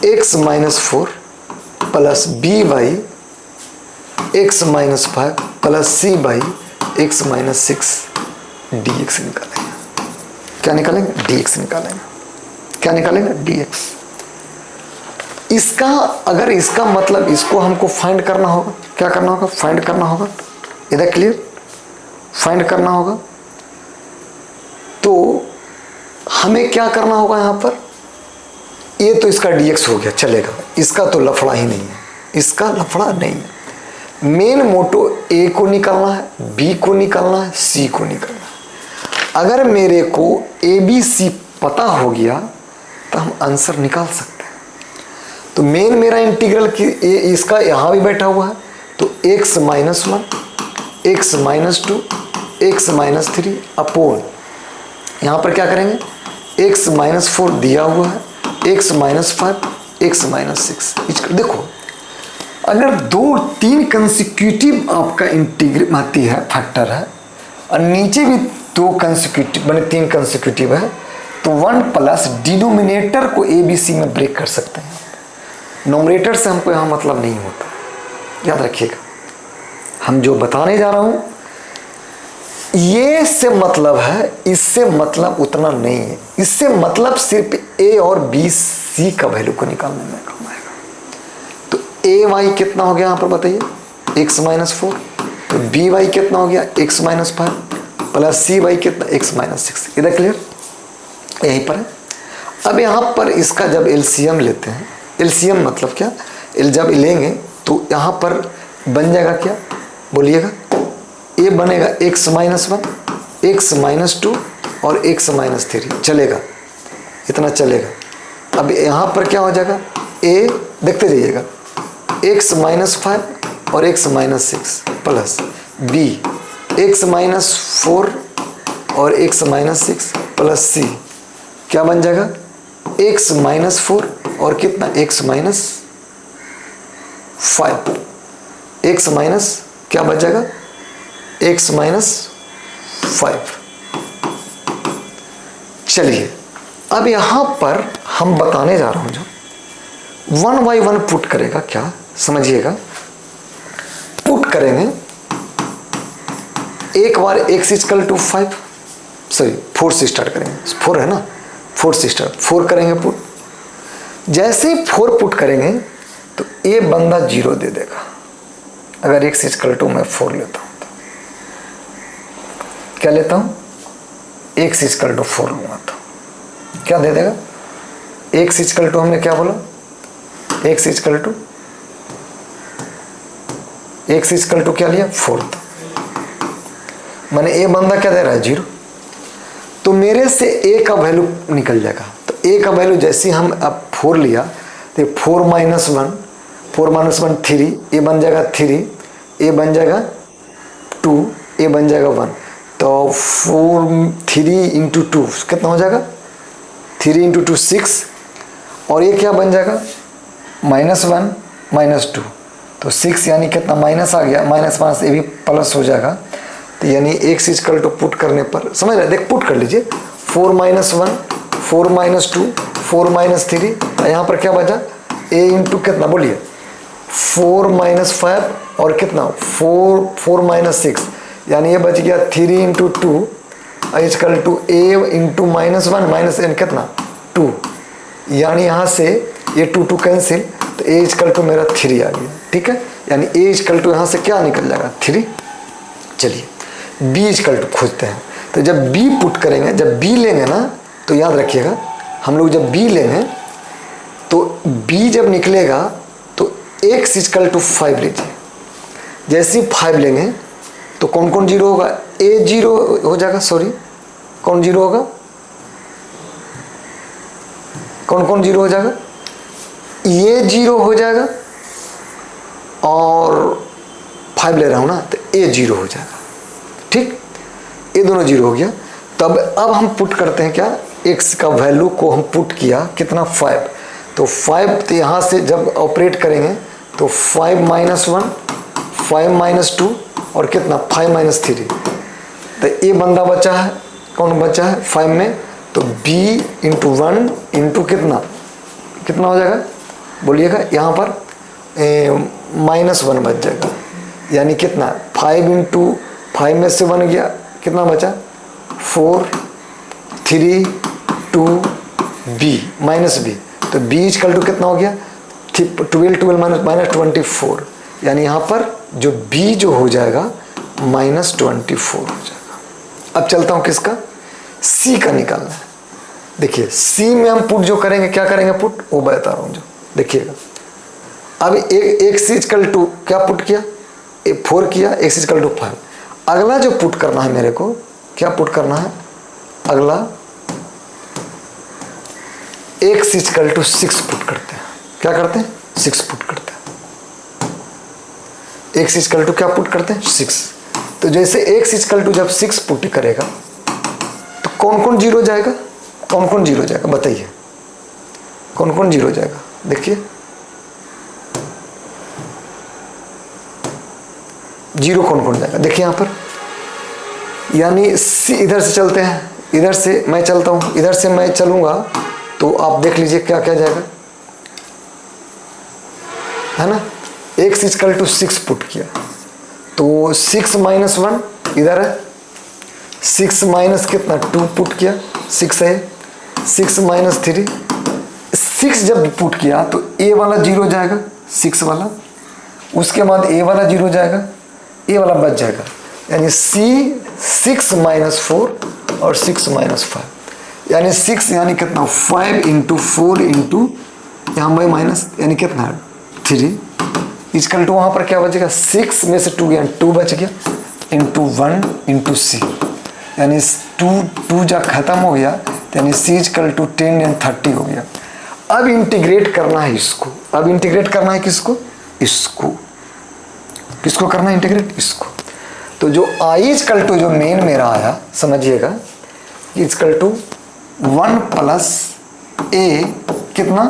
x - 4 + b by x - 5 + c by x - 6 dx निकालेंगे। क्या निकालेंगे dx निकालेंगे। क्या निकालेंगे dx। इसका अगर इसका मतलब इसको हमको फाइंड करना होगा, क्या करना होगा फाइंड करना होगा। इधर क्लियर, फाइंड करना होगा तो हमें क्या करना होगा यहाँ पर, ये तो इसका dx हो गया चलेगा, इसका तो लफड़ा ही नहीं है, इसका लफड़ा नहीं है। मेन मोटो a को निकालना है, b को निकालना है, c को निकालना है। अगर मेरे को a b c पता हो गया तो हम आंसर निकाल सकते हैं। तो मेन मेरा इंटीग्रल की इसका यहाँ भी बैठा हुआ है तो x - 1 x - 2 x - 3 अपॉन यहाँ पर क्या करेंगे x - 4 दिया हुआ है x - 5 x - 6। देखो अगर 2-3 कंसेक्यूटिव आपका इंटीग्रेट आती है फैक्टर है और नीचे भी 2 कंसेक्यूटिव बने 3 कंसेक्यूटिव है तो 1 प्लस डिनोमिनेटर को ए बी सी में ब्रेक कर सकते हैं। नोमिनेटर से हमको यहाँ मतलब नहीं होता, याद रखिएगा। हम जो बताने जा रहा हूँ ये से मतलब है, इससे मतलब उतना नहीं है। इससे मतलब सिर्फ ए और बी सी का वैल्यू को निकालने में काम आएगा। तो ए वाई कितना हो गया यहाँ पर बताइए x - 4, तो बी वाई कितना हो गया x - 5 प्लस सी वाई कितना x - 6। इधर क्लियर, यहीं पर है। अब यहाँ पर इसका जब एलसीएम लेते हैं, एलसीएम मतलब क्या, जब लेंगे तो यहाँ पर बन जाएगा क्या बोलिएगा, ये बनेगा x - 1 x - 2 और x - 3 चलेगा, इतना चलेगा। अब यहाँ पर क्या हो जाएगा a देखते जाइएगा x - 5 और x - 6 प्लस b x - 4 और x - 6 प्लस c क्या बन जाएगा x - 4 और कितना x - 5 x माइनस क्या बच जाएगा x - 5। चलिए अब यहाँ पर हम बताने जा रहा हूँ जो 1 बाई 1 पुट करेगा, क्या समझिएगा, पुट करेंगे एक बार x इक्वल टू 5, सॉरी 4 से स्टार्ट करेंगे, 4 है ना, 4 से स्टार्ट, 4 करेंगे पुट। जैसे ही 4 पुट करेंगे तो ये बंदा 0 दे देगा। अगर x इक्वल टू मैं 4 लेता हूँ तो क्या लेता हूँ, x इक्वल टू 4 लूँगा तो क्या दे देगा, x इक्वल टू हमने क्या बोला, x इक्वल टू क्या लिया 4, मैंने ए बंदा क्या दे रहा है 0, तो मेरे से ए का वैल्यू निकल जाएगा। तो ए का वैल्यू जैसे हम अब 4 लिया तो 4 माइनस 1, 3, ए बन जाएगा 3, ए बन जाएगा 2, ए बन जाएगा 1, तो 3 इंटू 2 कितना हो जाएगा, 3 इंटू 2 6, और ये क्या बन जाएगा -1 -2, तो 6 यानी कितना माइनस आ गया, -5 ये भी प्लस हो जाएगा। तो यानी x इक्वल टू पुट करने पर समझ रहे, देख पुट कर लीजिए, 4 माइनस 1, 4 माइनस 2, 4 माइनस 3, यहाँ पर क्या बचा a इंटू कितना बोलिए 4 माइनस 5 और कितना 4 माइनस 6, यानी ये बच गया 3 into 2 equal to a into -1 minus n कितना 2, यानी यहाँ से ये 2 कैंसिल, तो a इक्वल टू मेरा 3 आ गया। ठीक है, यानी a इक्वल टू यहाँ से क्या निकल जाएगा 3। चलिए b इक्वल टू खोजते हैं। तो जब b पुट करेंगे, जब b लेंगे ना, तो याद रखिएगा हम लोग जब b लेंगे तो b जब निकलेगा तो x इक्वल टू 5 लीजिए। जैसे ही 5 लेंगे तो कौन कौन 0 होगा, a 0 हो जाएगा, सॉरी कौन 0 होगा, कौन कौन 0 हो जाएगा, ये 0 हो जाएगा और 5 ले रहा हूँ ना तो a 0 हो जाएगा। ठीक, ये दोनों 0 हो गया। तब अब हम पुट करते हैं क्या, x का वैल्यू को हम पुट किया कितना 5, तो 5 तो यहाँ से जब ऑपरेट करेंगे तो 5 माइनस 1, 5 माइनस 2 और कितना 5 माइनस 3, तो ये बंदा बचा है, कौन बचा है 5 में, तो b इंटू 1 इंटू कितना कितना हो जाएगा बोलिएगा, यहाँ पर -1 बच जाएगा, यानी कितना 5 इंटू 5 में से 1 गया, कितना बचा 4 3 2 b माइनस b, तो b इक्वल टू कितना हो गया 12 माइनस 24, यानी यहाँ पर जो b जो हो जाएगा -24 हो जाएगा। अब चलता हूँ किसका, c का निकालना है। देखिए c में हम पुट जो करेंगे, क्या करेंगे पुट, वो बता रहा हूँ जो, देखिएगा अब x इक्वल टू क्या पुट किया 4 किया, x इक्वल टू 5। अगला जो पुट करना है मेरे को, क्या पुट करना है अगला, x इक्वल टू 6 पुट करते हैं। क्या करते हैं 6 पुट करते हैं, x इक्वल टू क्या पुट करते हैं 6। तो जैसे x इक्वल टू जब 6 पुट करेगा तो कौन कौन 0 जाएगा, कौन कौन 0 जाएगा बताइए, कौन कौन 0 जाएगा, देखिए 0 कौन कौन जाएगा, देखिए यहाँ पर, यानी इधर से चलते हैं, इधर से मैं चलता हूँ, इधर से मैं चलूँगा तो आप देख लीजिए क्या क्या जाएगा, है ना। x इक्वल टू 6 पुट किया तो 6 माइनस 1 इधर है, 6 माइनस कितना 2 पुट किया, 6 है, 6 माइनस 3, 6 जब पुट किया तो a वाला 0 जाएगा 6 वाला, उसके बाद a वाला 0 जाएगा, ये वाला बच जाएगा, यानी c 6 माइनस 4 और 6 माइनस 5, यानी 6 यानी कितना 5 इंटू 4 इंटू यहाँ बाई माइनस, यानी कितना 3 इक्वल टू वहाँ पर क्या बचेगा 6 में से 2 गया 2 बच गया इंटू 1 इंटू c, यानी 2 जब खत्म हो गया तो यानी c इक्वल टू 10 एंड 30 हो गया। अब इंटीग्रेट करना है इसको, अब इंटीग्रेट करना है किसको, इसको, किसको करना है इंटीग्रेट, इसको। तो जो i इक्वल टू जो मेन मेरा आया समझिएगा, इक्वल टू 1 प्लस a कितना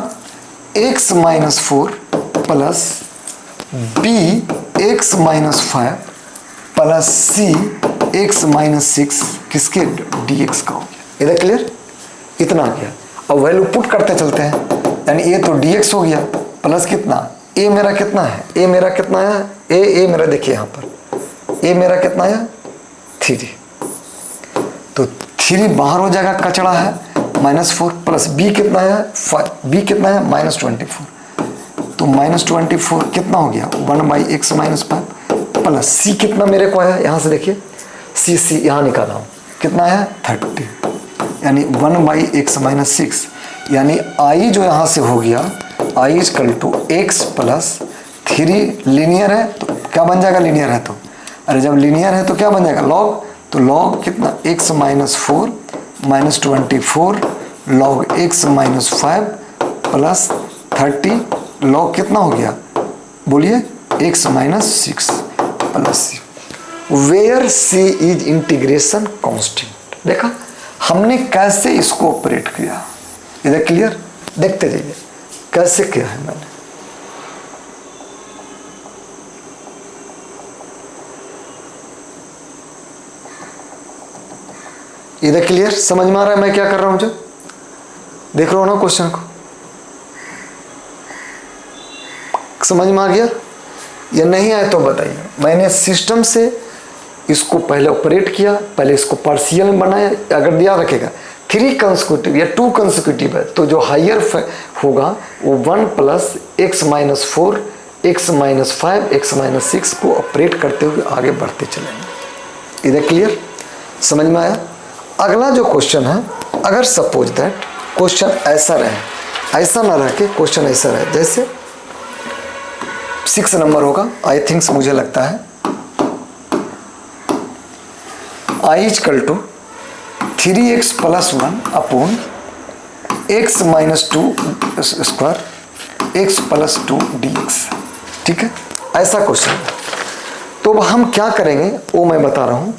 x minus 4 plus b x minus 5 plus c x minus 6 किसके dx का हो गया। इधर क्लियर, इतना आ गया। अब वैल्यू पुट करते चलते हैं, यानी ये तो dx हो गया प्लस कितना, ए मेरा कितना है, ए मेरा कितना आया, ए मेरा देखिए यहाँ पर ए मेरा कितना आया 3, तो 3 बाहर हो जाएगा, कचड़ा है -4, प्लस बी कितना है 5, बी कितना है -24, तो -24 कितना हो गया 1/x - 5, प्लस सी कितना मेरे को आया, यहाँ से देखिए सी यहाँ निकाला हूँ, कितना आया 30, यानी 1/x - 6, यानी आई जो यहाँ से हो गया i = x + 3 लीनियर है तो क्या बन जाएगा, लीनियर है तो, अरे जब लीनियर है तो क्या बन जाएगा लॉग, तो लॉग कितना x - 4 -24 log x - 5 + 30 log कितना हो गया बोलिए x - 6 + c, where c is integration constant. देखा हमने कैसे इसको ऑपरेट किया, इधर क्लियर, देखते जाइए कैसे किया है मैंने। इधर क्लियर, समझ में आ रहा है मैं क्या कर रहा हूं, जो देख रहे हो ना क्वेश्चन को, समझ में आ गया या नहीं आया तो बताइए। मैंने सिस्टम से इसको पहले ऑपरेट किया, पहले इसको पार्शियल में बनाया, अगर दिया रखेगा 3 कंसेक्यूटिव या 2 कंसेक्यूटिव है तो जो हायर होगा वो 1 + x - 4 x - 5 x - 6 को ऑपरेट करते हुए आगे बढ़ते चलेंगे। इधर क्लियर, समझ में आया। अगला जो क्वेश्चन है, अगर सपोज दैट क्वेश्चन ऐसा रहे, ऐसा ना रह के क्वेश्चन ऐसा रहे, जैसे 6 नंबर होगा आई थिंक्स, मुझे लगता है i = 3x + 1 upon x - 2 square x + 2 dx, ठीक है, ऐसा क्वेश्चन है। तो अब हम क्या करेंगे वो मैं बता रहा हूँ।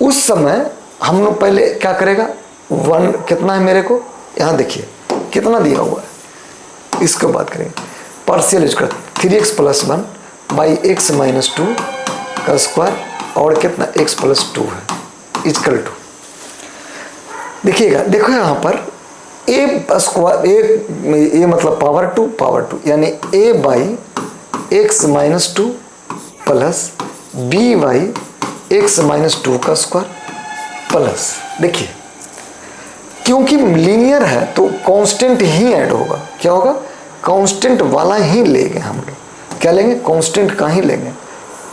उस समय हम लोग पहले क्या करेगा, 1 कितना है मेरे को, यहाँ देखिए कितना दिया हुआ है, इसको बात करेंगे पार्शियल यूज कर 3x + 1 बाई x - 2 का स्क्वायर और कितना x + 2 है इक्वल टू, देखिएगा देखो यहाँ पर a स्क्वायर ए मतलब पावर 2 यानी a by x - 2 plus b by x - 2 का स्क्वायर प्लस, देखिए क्योंकि लीनियर है तो कांस्टेंट ही ऐड होगा, क्या होगा कांस्टेंट वाला ही लेंगे हम लोग, क्या लेंगे कांस्टेंट का ही लेंगे,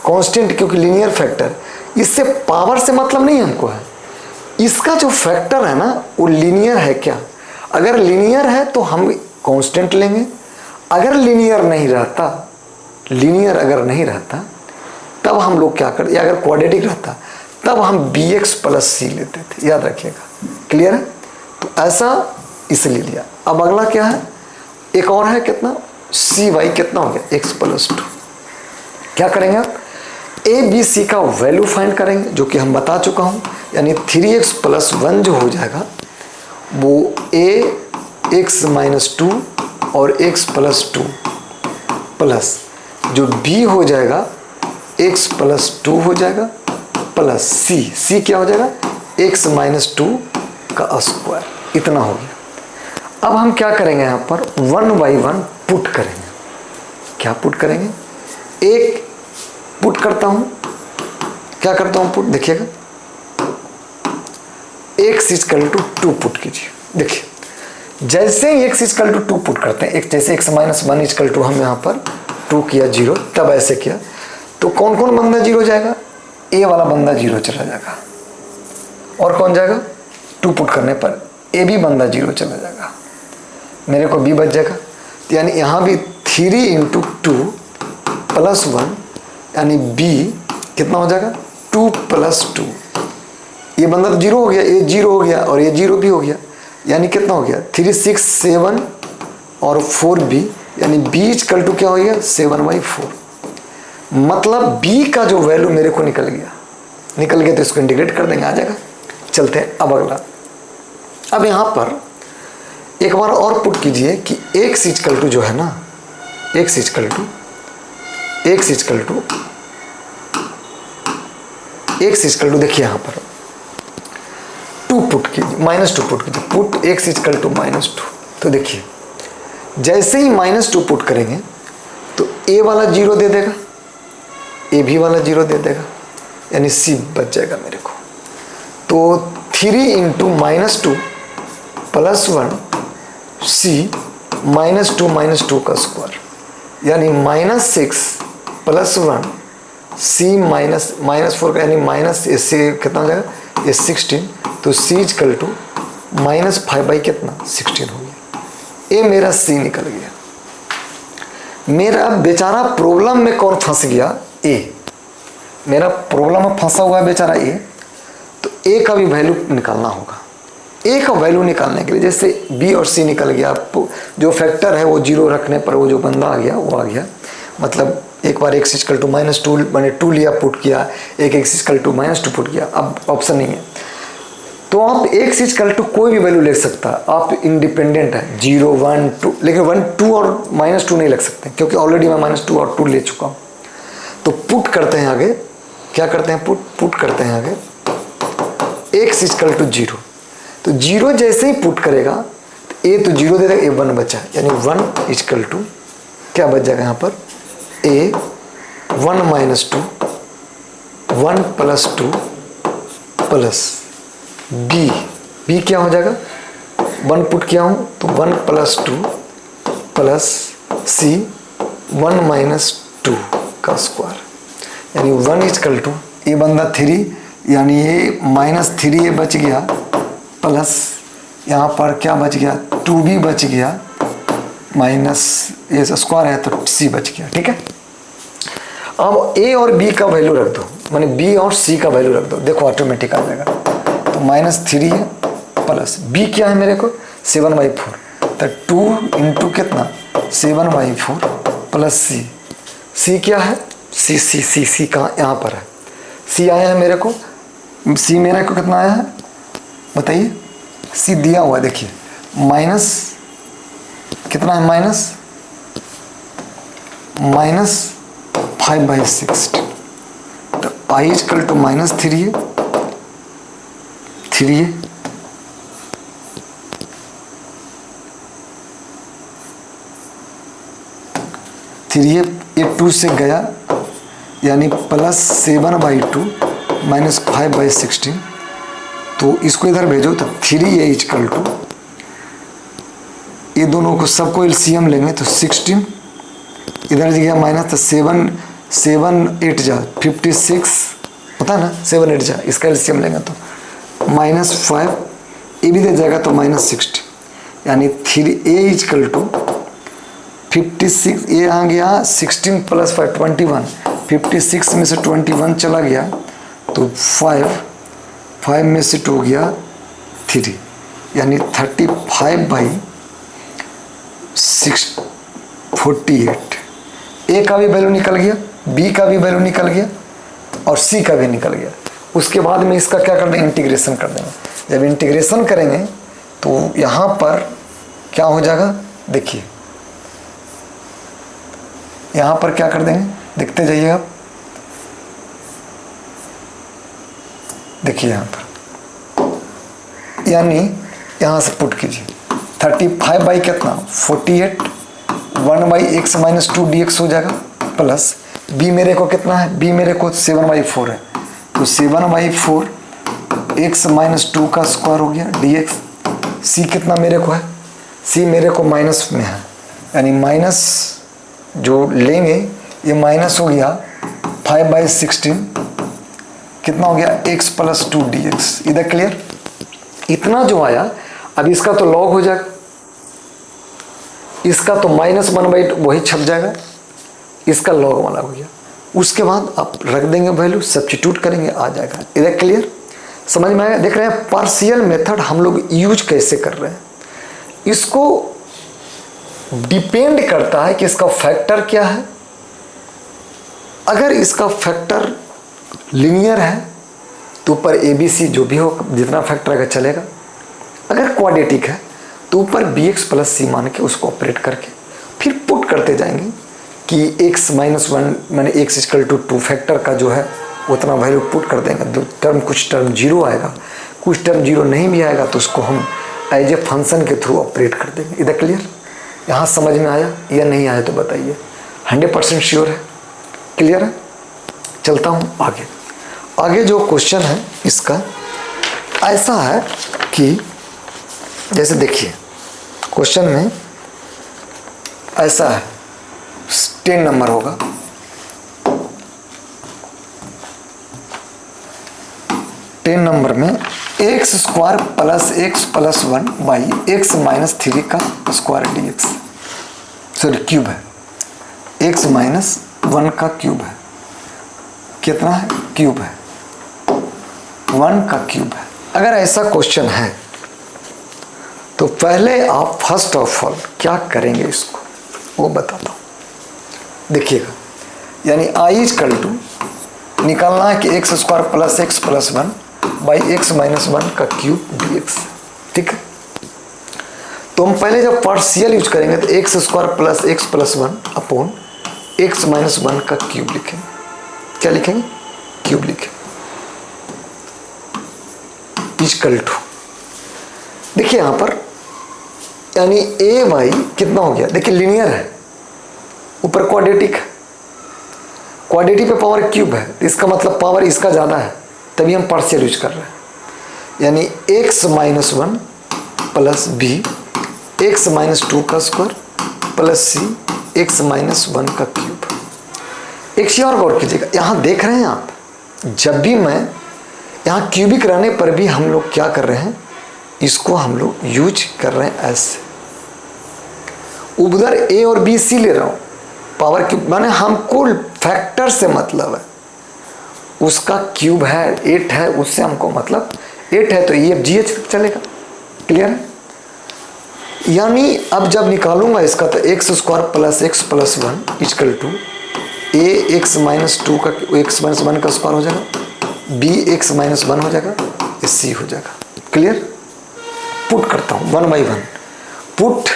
कांस्टेंट क्योंकि लीनियर फैक्टर, इससे पावर से मतलब नहीं हमको है, इसका जो फैक्टर है ना वो लीनियर है क्या, अगर लीनियर है तो हम कांस्टेंट लेंगे, अगर लीनियर नहीं रहता, लीनियर अगर नहीं रहता तब हम लोग क्या करते, या अगर क्वाड्रेटिक रहता तब हम bx + c लेते थे, याद रखिएगा, क्लियर है। तो ऐसा इसलिए लिया। अब अगला क्या है, एक और है कितना cy कितना हो गया x + 2, क्या करेंगे आप a b c का वैल्यू फाइंड करेंगे, जो कि हम बता चुका हूँ, यानी 3x + 1 जो हो जाएगा वो x - 2 और x + 2 प्लस जो b हो जाएगा x + 2 हो जाएगा प्लस c क्या हो जाएगा x - 2 का स्क्वायर, इतना हो गया। अब हम क्या करेंगे यहाँ पर 1/1 पुट करेंगे, क्या पुट करेंगे, एक पुट करता हूँ, क्या करता हूँ पुट, देखिएगा x = 2 पुट कीजिए, देखिए जैसे ही x = 2 पुट करते हैं, जैसे x - 1 = हम यहाँ पर 2 किया 0, तब ऐसे किया तो कौन कौन बंदा 0 जाएगा, a वाला बंदा 0 चला जाएगा, और कौन जाएगा 2 पुट करने पर a भी बंदा 0 चला जाएगा, मेरे को b बच जाएगा, यानी यहाँ भी 3 × 2 + 1 यानी b कितना हो जाएगा 2 + 2, ये बंदा तो 0 हो गया, ये 0 हो गया और ये 0 भी हो गया, यानी कितना हो गया 3 6 7 और 4b, यानी b = क्या हो गया 7/4, मतलब b का जो वैल्यू मेरे को निकल गया तो इसको इंटीग्रेट कर देंगे, आ जाएगा। चलते हैं अब अगला। अब यहाँ पर एक बार और पुट कीजिए कि x = जो है ना, x = देखिए यहाँ पर 2 पुट कीजिए, -2 पुट कीजिए, पुट x = -2, तो देखिए जैसे ही -2 पुट करेंगे तो ए वाला 0 दे देगा, ए भी वाला 0 दे देगा, यानी सी बच जाएगा मेरे को। तो 3 इंटू -2 प्लस 1 सी -2 का स्क्वायर, यानी -6 प्लस 1 सी -4 का, यानी माइनस इससे कितना हो जाएगा, ये 16, तो सी इक्वल टू -5 बाई कितना 16 हो गया। ये मेरा सी निकल गया। मेरा बेचारा प्रॉब्लम में कौन फंस गया, ए। मेरा प्रॉब्लम में फंसा हुआ है बेचारा ए, तो ए का भी वैल्यू निकालना होगा। ए का वैल्यू निकालने के लिए जैसे बी और सी निकल गया, जो फैक्टर है वो 0 रखने पर वो जो बंदा आ गया वो आ गया। मतलब एक बार x इक्वल टू -2 मैंने 2 लिया, पुट किया, एक x इक्वल टू -2 पुट किया, अब ऑप्शन नहीं है तो आप x इक्वल टू कोई भी वैल्यू ले सकता है, आप इंडिपेंडेंट है 0 1 2, लेकिन 1 2 और -2 नहीं लग सकते क्योंकि ऑलरेडी मैं -2 और 2 ले चुका हूँ। तो पुट करते हैं आगे, क्या करते हैं, पुट करते हैं आगे x इक्वल टू 0, तो 0 जैसे ही पुट करेगा तो a तो 0 दे देगा, a 1 बचा, यानी 1 इक्वल टू क्या बच जाएगा यहाँ पर, a 1 -2 1 प्लस 2 प्लस b क्या हो जाएगा, 1 पुट किया हूँ तो 1 प्लस 2 प्लस c 1 -2 का स्क्वायर, यानी 1 इक्वल टू ये बंदा 3, यानी ये -3 ये बच गया, प्लस यहाँ पर क्या बच गया 2b बच गया, माइनस ये स्क्वायर है तो c बच गया। ठीक है, अब a और b का वैल्यू रख दो, माने b और c का वैल्यू रख दो, देखो ऑटोमेटिक आ जाएगा। तो -3 है प्लस b क्या है मेरे को 7/4, तो 2 इंटू कितना 7/4 प्लस c क्या है, c कहाँ, यहाँ पर है, c आया है मेरे को, c मेरे को कितना आया है बताइए, c दिया हुआ है, देखिए माइनस कितना है, -5/16, तो i इक्वल टू -3 है, 3 है, ये 2 से गया, यानी +7/2 -5/16, तो इसको इधर भेजो तो 3a इक्वल टू, ये दोनों को सबको एलसीएम लेंगे तो 16, इधर गया माइनस, तो 7 8 जा 56 होता है ना, 7 8 जा, इसका एलसीएम लेंगे तो -5, ये भी दे जाएगा तो -60, यानी 3a इक्वल टू 56, ये आ गया 16 प्लस 5 21, 56 में से 21 चला गया तो 5 में से 2 गया 3, यानी 35/48। ए का भी वैल्यू निकल गया, बी का भी वैल्यू निकल गया और सी का भी निकल गया। उसके बाद में इसका क्या कर देंगे, इंटीग्रेशन कर देंगे। जब इंटीग्रेशन करेंगे तो यहाँ पर क्या हो जाएगा, देखिए यहाँ पर क्या कर देंगे, देखते जाइए आप, देखिए यहाँ पर, यानी यहाँ से पुट कीजिए 35 बाई कितना 48, 1/x - 2 dx हो जाएगा, प्लस b मेरे को कितना है, b मेरे को 7/4 है, तो 7/4 x - 2 का स्क्वायर हो गया dx। c कितना मेरे को है, c मेरे को माइनस में है, यानी माइनस जो लेंगे ये माइनस हो गया 5/16, कितना हो गया x + 2 dx। इधर क्लियर, इतना जो आया, अब इसका तो लॉग हो जाएगा, इसका तो -1/2 वही छप जाएगा, इसका लॉग वाला हो गया। उसके बाद आप रख देंगे वैल्यू, सब्स्टिट्यूट करेंगे, आ जाएगा। इधर क्लियर, समझ में आया। देख रहे हैं पार्शियल मेथड हम लोग यूज कैसे कर रहे हैं। इसको डिपेंड करता है कि इसका फैक्टर क्या है। अगर इसका फैक्टर लीनियर है तो ऊपर ABC जो भी हो जितना फैक्टर आएगा चलेगा। अगर क्वाड्रेटिक है तो ऊपर BX + C मान के उसको ऑपरेट करके फिर पुट करते जाएंगे कि x - 1 मैंने x = 2 फैक्टर का जो है उतना वैल्यू पुट कर देंगे। दो टर्म, कुछ टर्म 0 आएगा, कुछ टर्म 0 नहीं भी आएगा तो उसको हम एज ए फंक्शन के थ्रू ऑपरेट कर देंगे। इधर क्लियर। यहाँ समझ में आया या नहीं आया तो बताइए। 100% श्योर है, क्लियर है। चलता हूँ आगे। आगे जो क्वेश्चन है इसका ऐसा है कि जैसे देखिए क्वेश्चन में ऐसा है, 10 नंबर होगा। 10 नंबर में x square plus X plus 1 by X minus 3 का square D x, sorry cube है। एक्स माइनस 1 का क्यूब है, कितना है? क्यूब है, 1 का क्यूब है। अगर ऐसा क्वेश्चन है तो पहले आप फर्स्ट ऑफ ऑल क्या करेंगे इसको वो बताता हूँ। देखिएगा, यानी आई इक्वल टू निकालना है कि x square plus X plus 1 by X minus 1 का क्यूब डी एक्स, ठीक है। तो हम पहले जब पार्शियल यूज करेंगे तो X square plus X plus 1 upon x minus 1 का क्यूब लिखेंगे। क्या लिखेंगे? क्यूब लिखेंगे। इक्वल टू, देखिए यहां पर यानी ए वाई कितना हो गया? देखिए लीनियर है, ऊपर क्वाड्रेटिक है, क्वाड्रेटिक पे पावर क्यूब है, तो इसका मतलब पावर इसका ज़्यादा है, तभी हम पार्शियल यूज कर रहे हैं। यानी X minus 1 plus B X minus 2 का square plus C X minus 1 का क्यूब। एक चीज और गौर कीजिएगा, यहाँ देख रहे हैं आप, जब भी मैं यहाँ क्यूबिक रहने पर भी हम लोग क्या कर रहे हैं, इसको हम लोग यूज कर रहे हैं ऐसे। उधर ए और बी सी ले रहा हूँ, पावर क्यूब माने हमको फैक्टर से मतलब है, उसका क्यूब है 8 है, उससे हमको मतलब 8 है तो ये जी एच चलेगा, क्लियर है। यानी अब जब निकालूंगा इसका तो X square plus X plus 1 equal to A X minus 2 का एक्स माइनस 1 का स्क्वायर हो जाएगा, बी एक्स माइनस 1 हो जाएगा, सी हो जाएगा, क्लियर। पुट करता हूँ 1 by 1, put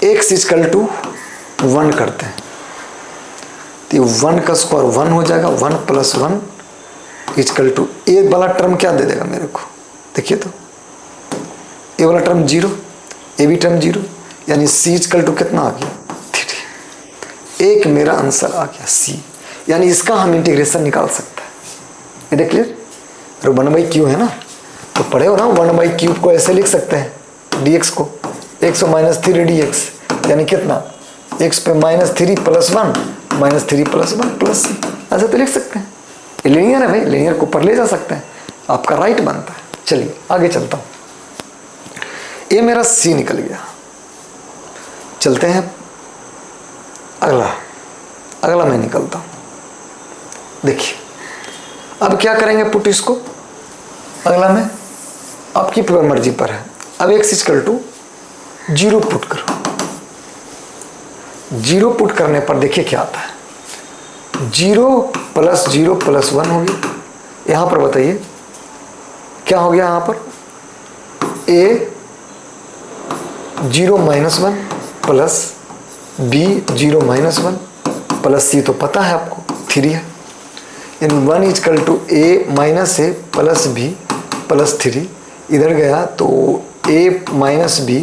X equal to 1 करते हैं तो 1 का स्क्वायर 1 हो जाएगा, 1 प्लस 1 इक्वल टू ए वाला टर्म क्या दे देगा मेरे को? देखिए तो ए वाला टर्म 0, ए बी टर्म 0, यानी सी इक्वल टू कितना आ गया? 3। एक मेरा आंसर आ गया सी, यानी इसका हम इंटीग्रेशन निकाल सकते हैं। ये देख क्लियर। और 1 बाई क्यू है ना, तो पढ़े हो ना, 1 बाई क्यूब को ऐसे लिख सकते हैं डी एक्स को, एक्स माइनस 3 डी एक्स, यानी कितना? एक्स पे minus 3 plus 1 minus 3 plus 1 plus C, ऐसे तो लिख सकते हैं। ये लीनियर है भाई, लीनियर को ऊपर ले जा सकते हैं, आपका राइट बनता है। चलिए आगे चलता हूँ, ये मेरा सी निकल गया। चलते हैं अगला मैं निकलता हूँ। देखिए अब क्या करेंगे, पुट इसको अगला में आपकी मर्जी पर है। अब एक्स इक्वल टू 0 पुट करो, 0 पुट करने पर देखिए क्या आता है, 0 प्लस 0 प्लस 1 हो गया। यहाँ पर बताइए क्या हो गया, यहाँ पर A 0 minus 1 plus B 0 minus 1 plus C तो पता है आपको 3 है, यानी 1 equal to A minus A plus B plus 3, इधर गया तो A minus B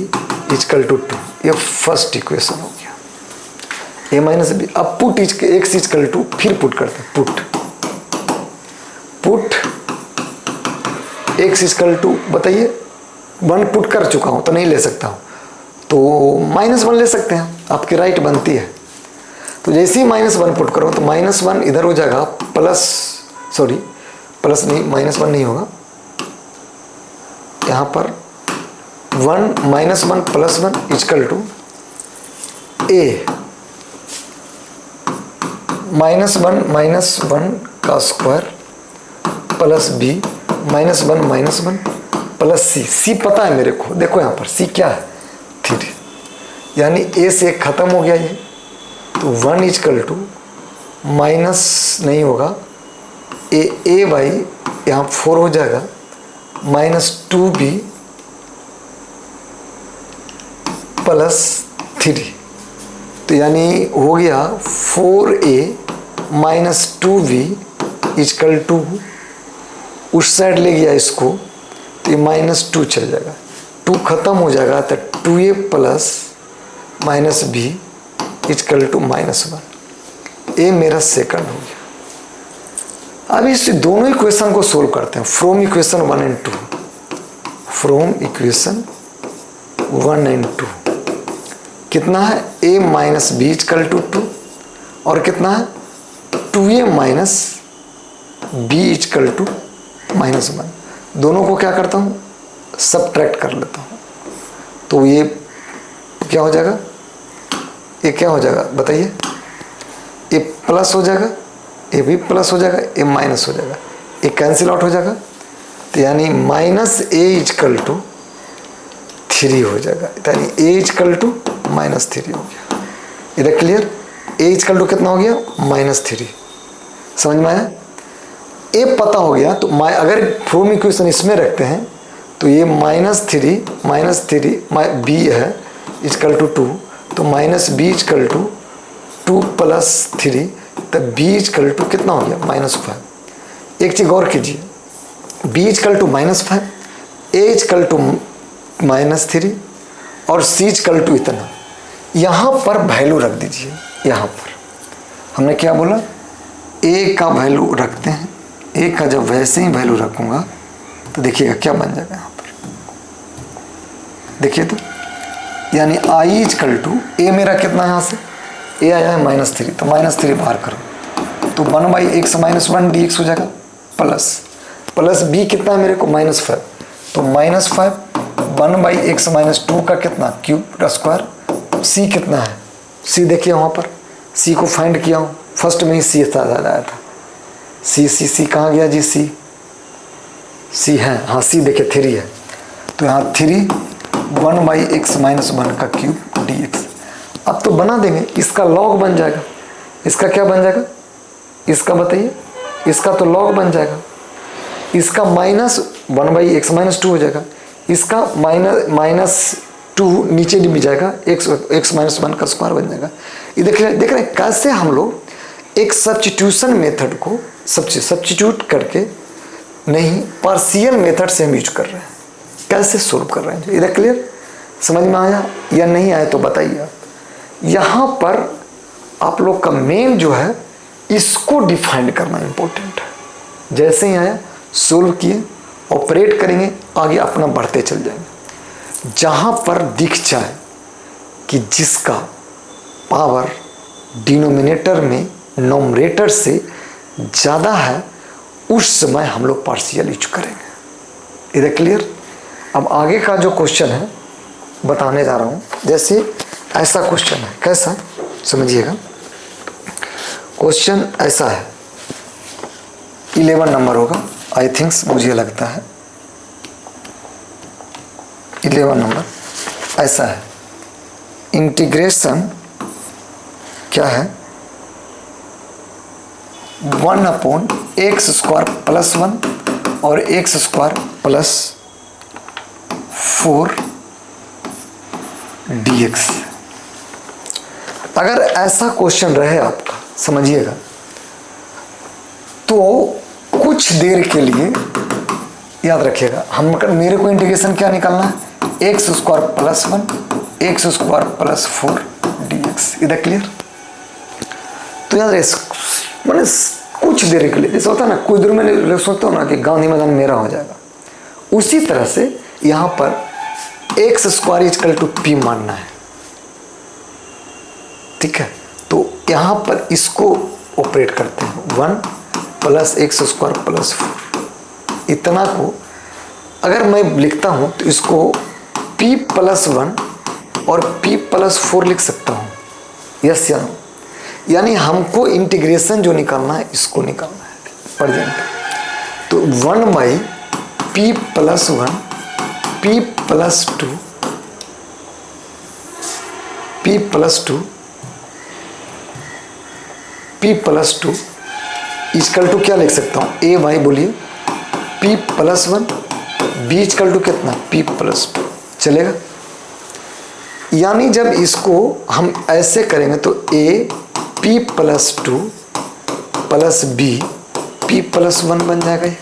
equal to 2। ये फर्स्ट इक्वेशन हो गया, ए माइनस बी। अब पुट एक्स इक्वल टू, फिर पुट करते हैं, पुट एक्स इक्वल टू, बताइए 1 पुट कर चुका हूं तो नहीं ले सकता हूं, तो -1 ले सकते हैं, आपकी राइट बनती है। तो जैसे ही -1 पुट करो तो -1 इधर हो जाएगा प्लस, सॉरी प्लस नहीं, -1 नहीं होगा, यहाँ पर 1 -1 प्लस 1 इक्वल टू ए -1 का स्क्वायर प्लस बी -1 प्लस सी पता है मेरे को। देखो यहाँ पर सी क्या है? 3, यानी ए से खत्म हो गया ये, तो 1 इक्वल टू माइनस नहीं होगा, ए बाई यहाँ 4 हो जाएगा -2b प्लस 3, तो यानी हो गया 4a minus 2b equal to, उस साइड ले गया इसको तो ये -2 चल जाएगा, 2 खत्म हो जाएगा तो 2a plus minus B is equal to -1। A मेरा सेकंड हो गया। अब इस दोनों इक्वेशन को सोल्व करते हैं from equation 1 and 2। From equation 1 and 2 कितना है, a minus B is equal to 2 और कितना है 2a minus B is equal to -1। दोनों को क्या करता हूँ, सबट्रैक्ट कर लेता हूँ। तो ये क्या हो जाएगा, ये क्या हो जाएगा बताइए, ये प्लस हो जाएगा, ये भी प्लस हो जाएगा, ये माइनस हो जाएगा, ये कैंसिल आउट हो जाएगा। तो यानी -a इजकल टू 3 हो जाएगा, यानी a इजकल टू -3 हो गया। इधर क्लियर, a इजकल टू कितना हो गया -3। समझ में आया, a पता हो गया। तो अगर फ्रॉम इक्वेशन इसमें रखते हैं तो ये -3 b है इजकल टू 2, तो -b इजकल टू 2 + 3, तब b इजकल टू कितना हो गया -5। एक चीज़ गौर कीजिए, b is equal to -5, a is equal to -3 और c इजकल टू इतना। यहाँ पर वैल्यू रख दीजिए। यहाँ पर हमने क्या बोला, a का वैल्यू रखते हैं। a का जब वैसे ही वैल्यू रखूँगा तो देखिएगा क्या बन जाएगा। यहाँ पर देखिए तो, यानी i इजकल टू a मेरा कितना है, यहाँ से a आया है -3, तो -3 बाहर करो तो 1/x - 1 dx हो जाएगा, प्लस b कितना है मेरे को -5, तो -5 1/x - 2 का कितना क्यूब स्क्वायर। c कितना है, c देखिए वहाँ पर, c को फाइंड किया हूँ, फर्स्ट में ही c आया था। c कहाँ गया जी, c है, हाँ c देखिए 3 है, तो यहाँ 3 1/x - 1 का क्यूब dx। अब तो बना देंगे, इसका लॉग बन जाएगा। इसका क्या बन जाएगा, इसका बताइए, इसका तो लॉग बन जाएगा। इसका -1/x - 2 हो जाएगा, इसका -2 नीचे भी जाएगा, x - 1 का स्क्वायर बन जाएगा। ये देख रहे हैं कैसे हम लोग एक सब्स्टिट्यूशन मेथड को सब्स्टिट्यूट करके, नहीं पार्शियल मेथड से हम यूज कर रहे हैं, कैसे सोल्व कर रहे हैं। इधर क्लियर, समझ में आया या नहीं आया तो बताइए आप। यहाँ पर आप लोग का मेन जो है, इसको डिफाइन करना इंपॉर्टेंट है। जैसे ही आया सोल्व किए, ऑपरेट करेंगे, आगे अपना बढ़ते चल जाएंगे। जहाँ पर दिख जाए कि जिसका पावर डिनोमिनेटर में नोमरेटर से ज़्यादा है, उस समय हम लोग पार्शियल यूज करेंगे। इधर क्लियर। अब आगे का जो क्वेश्चन है बताने जा रहा हूँ। जैसे ऐसा क्वेश्चन है, कैसा समझिएगा। क्वेश्चन ऐसा है, 11 नंबर होगा आई थिंक्स, मुझे लगता है 11 नंबर। ऐसा है, इंटीग्रेशन क्या है, 1/x² + 1 और x² + 4 dx। अगर ऐसा क्वेश्चन रहे आपका, समझिएगा, तो कुछ देर के लिए याद रखिएगा, मेरे को इंटीग्रेशन क्या निकालना है, x² + 1 x² + 4 dx। इधर क्लियर। तो याद रहे, मैंने कुछ देर के लिए, जैसे होता है ना, कुछ देर में सोचता हूँ ना कि गांधी मैदान मेरा हो जाएगा, उसी तरह से यहाँ पर x² = p मानना है। ठीक है, तो यहाँ पर इसको ऑपरेट करते हैं, 1 + x² + 4। इतना को अगर मैं लिखता हूँ तो इसको p + 1 और p + 4 लिख सकता हूँ, यस या नो। यानी हमको इंटीग्रेशन जो निकालना है, इसको निकालना है प्रेजेंट। तो 1/p + 1 p + 2 p + 2 p + 2 is equal to क्या लिख सकता हूँ, a y बोलिए, p + 1 b इजकल टू कितना, p + 2 चलेगा। यानी जब इसको हम ऐसे करेंगे तो a p + 2 + b p + 1 बन जाएगा।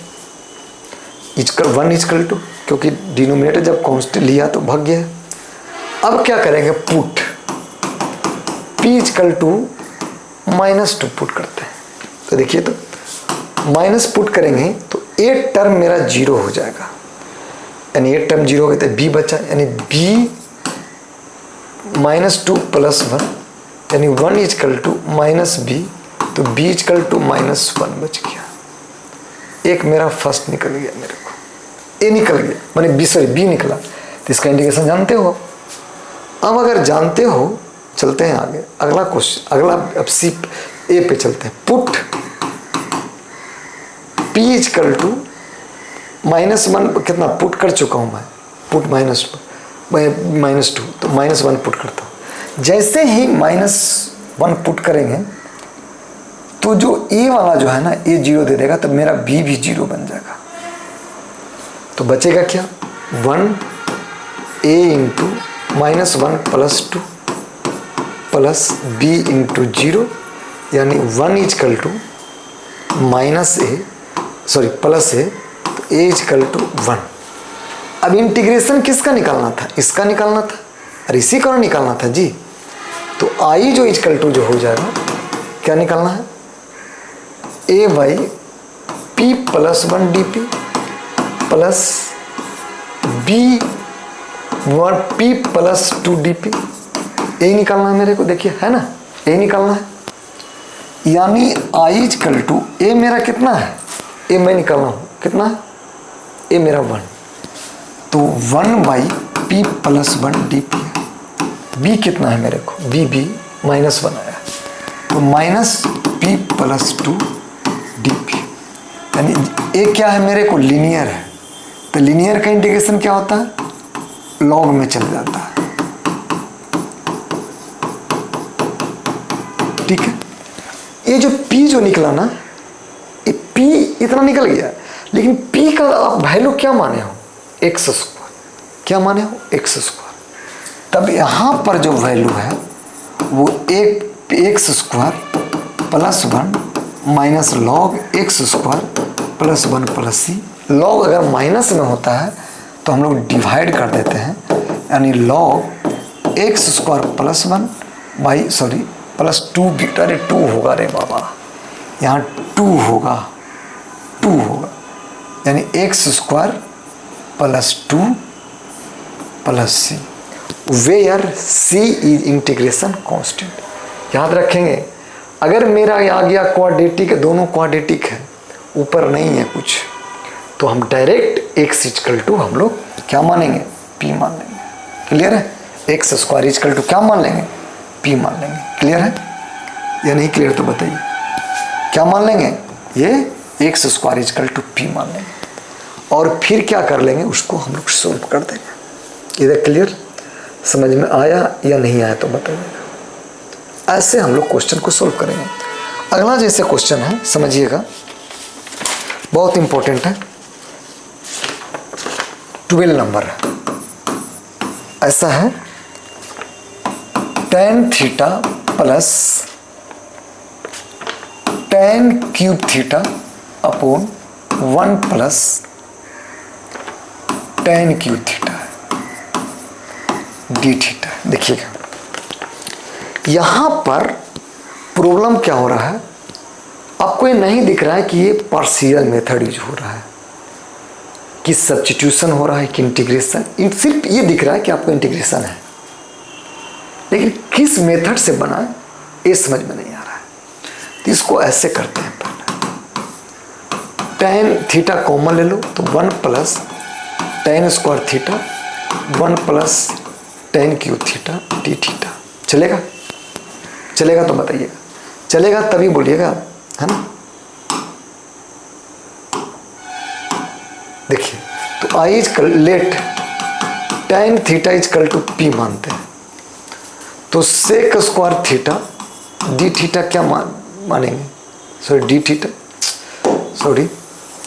इजकल 1 इजकल टू, क्योंकि डिनोमिनेटर जब कांस्टेंट लिया तो भाग गया। अब क्या करेंगे, put p equal to -2 put करते हैं। तो देखिए, तो माइनस पुट करेंगे तो एक टर्म मेरा 0 हो जाएगा, यानी एक टर्म 0 हो गया तो b बचा, यानी b -2 + 1 यानी 1 इक्वल टू -b, तो b इक्वल टू -1 बच गया। एक मेरा फर्स्ट निकल गया, मेरे को a निकल गया, माने b निकला। तो इसका इंडिकेशन जानते हो। अब अगर जानते हो, चलते हैं आगे, अगला क्वेश्चन, अगला अब सी ए पे चलते हैं। पुट p इक्वल टू -1, कितना पुट कर चुका हूं मैं, पुट -2, तो -1 पुट करता हूं। जैसे ही -1 पुट करेंगे तो जो a वाला जो है ना, a 0 दे देगा, तब मेरा b भी 0 बन जाएगा। तो बचेगा क्या, 1a into -1 + 2 plus b into 0, यानी 1 इक्वल टू प्लस a, तो a इक्वल टू 1। अब इंटीग्रेशन किसका निकालना था, इसका निकालना था, और इसी का निकालना था जी। तो i जो इक्वल टू जो हो जाएगा, क्या निकालना है, a by p + 1 dp plus b p + 2 dp, यही निकालना है मेरे को। देखिए है ना, यही निकालना है, यानी i इक्वल टू a मेरा कितना है, a मैं निकालना हूँ कितना है, a मेरा 1, तो 1 बाई p + 1 dp। b कितना है मेरे को, b -1 आया, तो -p + 2 dp, यानी a क्या है मेरे को, लीनियर है। तो लीनियर का इंटीग्रेशन क्या होता है, लॉग में चल जाता है, ठीक है। ये जो p जो निकला ना, ये p इतना निकल गया, लेकिन p का आप वैल्यू क्या माने हो, x², क्या माने हो, x²। तब यहाँ पर जो वैल्यू है वो x² + 1 minus log x² + 1 + c। Log अगर माइनस में होता है तो हम लोग डिवाइड कर देते हैं, यानी लॉग x² + 1 प्लस 2 बीटा, अरे 2 होगा रे बाबा, यहाँ 2 होगा, यानी x² + 2 + c, where c is integration constant. याद रखेंगे, अगर मेरा आ गया क्वाड्रेटिक, दोनों क्वाड्रेटिक है, ऊपर नहीं है कुछ, तो हम डायरेक्ट x इक्वल टू हम लोग क्या मानेंगे, p मान लेंगे। क्लियर है, x² इक्वल टू क्या मान लेंगे, p मान लेंगे। क्लियर है या नहीं क्लियर, तो बताइए क्या मान लेंगे, ये x² इक्वल टू p मान लेंगे, और फिर क्या कर लेंगे, उसको हम लोग सोल्व कर देंगे। इधर क्लियर, समझ में आया या नहीं आया तो बताइएगा। ऐसे हम लोग क्वेश्चन को सोल्व करेंगे। अगला जैसे क्वेश्चन है, समझिएगा, बहुत इंपॉर्टेंट है, 12 नंबर है। ऐसा है, tan theta plus tan cube theta upon 1 plus tan cube theta है, डी थीटा। देखिएगा यहां पर प्रॉब्लम क्या हो रहा है, आपको ये नहीं दिख रहा है कि ये पार्शियल मेथड यूज हो रहा है, कि सब्स्टिट्यूशन हो रहा है, कि इंटीग्रेशन। सिर्फ ये दिख रहा है कि आपको इंटीग्रेशन है, लेकिन किस मेथड से बना है ये समझ में नहीं आ रहा है। तो इसको ऐसे करते हैं, tan थीटा कॉमन ले लो, तो 1 plus tan square theta 1 plus tan cube theta D theta. चलेगा, चलेगा तो बताइएगा, चलेगा तभी बोलिएगा, है ना। देखिए, तो I is let tan theta is equal to p मानते हैं, तो sec square theta D theta क्या मानेंगे, सॉरी डी थीटा, सॉरी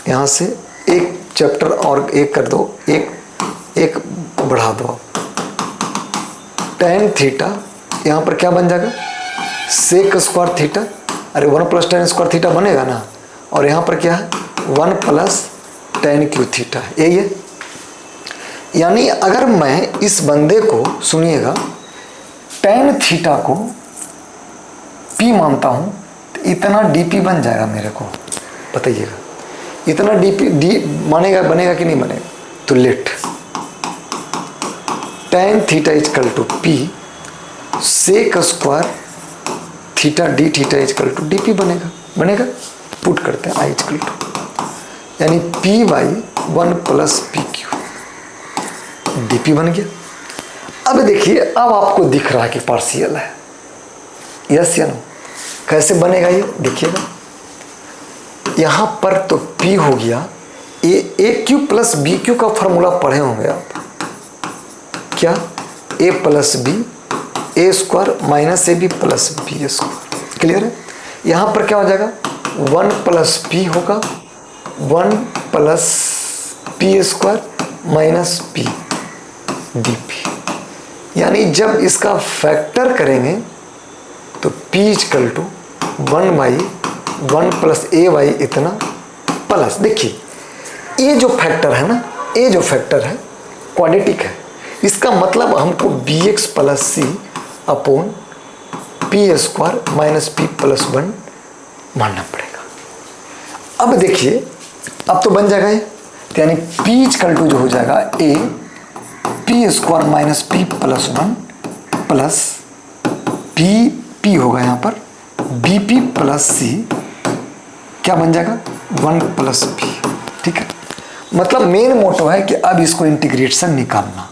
यहाँ से एक चैप्टर और एक कर दो, एक बढ़ा दो। tan थीटा यहाँ पर क्या बन जाएगा, सेक स्क्वायर थीटा, अरे 1 प्लस tan स्क्वायर थीटा बनेगा ना, और यहाँ पर क्या है 1 प्लस tan क्यूब थीटा, यही है। यानी अगर मैं इस बंदे को, सुनिएगा, tan थीटा को p मानता हूं तो इतना dp बन जाएगा मेरे को, बताइएगा इतना डी मानेगा, बनेगा कि नहीं बनेगा? तो let tan theta is equal to p sec square theta D theta is equal to dp बनेगा। पुट करते हैं i इजकल टू, यानी p by 1 plus P cube dp बन गया। अब देखिए, अब आपको दिख रहा है कि पार्शियल है, यस या नो? कैसे बनेगा ये देखिएगा, यहां पर तो p हो गया, A cube plus B cube का फॉर्मूला पढ़े होंगे आप, क्या? a plus B A square minus A B plus B square, clear है? यहां पर क्या हो जाएगा, 1 प्लस पी होगा, 1 plus P square minus P D P, यानी जब इसका फैक्टर करेंगे तो p is equal to 1 by 1 plus A by इतना प्लस, देखिए ये जो फैक्टर है ना, ये जो फैक्टर है क्वाड्रेटिक है, इसका मतलब हमको B X plus C upon P square minus P plus 1 मानना पड़ेगा। अब देखिए, अब तो बन जाएगा ये, तो यानी p इजकल टू जो हो जाएगा A P square minus P plus 1 plus P होगा यहाँ पर बी पी प्लस सी, क्या बन जाएगा 1 प्लस पी, ठीक है? मतलब मेन मोटो है कि अब इसको इंटीग्रेशन निकालना,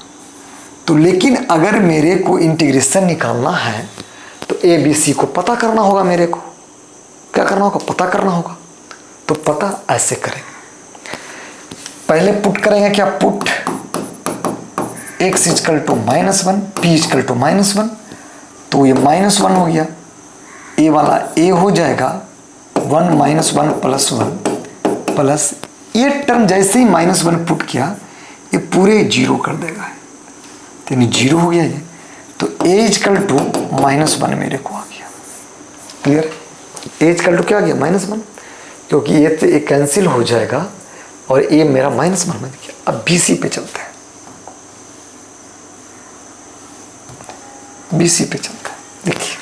तो लेकिन अगर मेरे को इंटीग्रेशन निकालना है तो ए बी सी को पता करना होगा, मेरे को क्या करना होगा, पता करना होगा। तो पता ऐसे करेंगे, पहले पुट करेंगे, क्या? Put x is equal to -1 p is equal to -1, तो ये -1 हो गया, a वाला a हो जाएगा 1 -1 प्लस 1 प्लस, ये टर्म जैसे ही -1 पुट किया ये पूरे 0 कर देगा, यानी 0 हो गया ये, तो a इजकल टू -1 मेरे को आ गया, क्लियर? a इजकल टू क्या आ गया, -1, क्योंकि ये तो एक कैंसिल हो जाएगा और a मेरा -1 बन गया। अब BC पे चलते हैं, BC पे चलते हैं, देखिए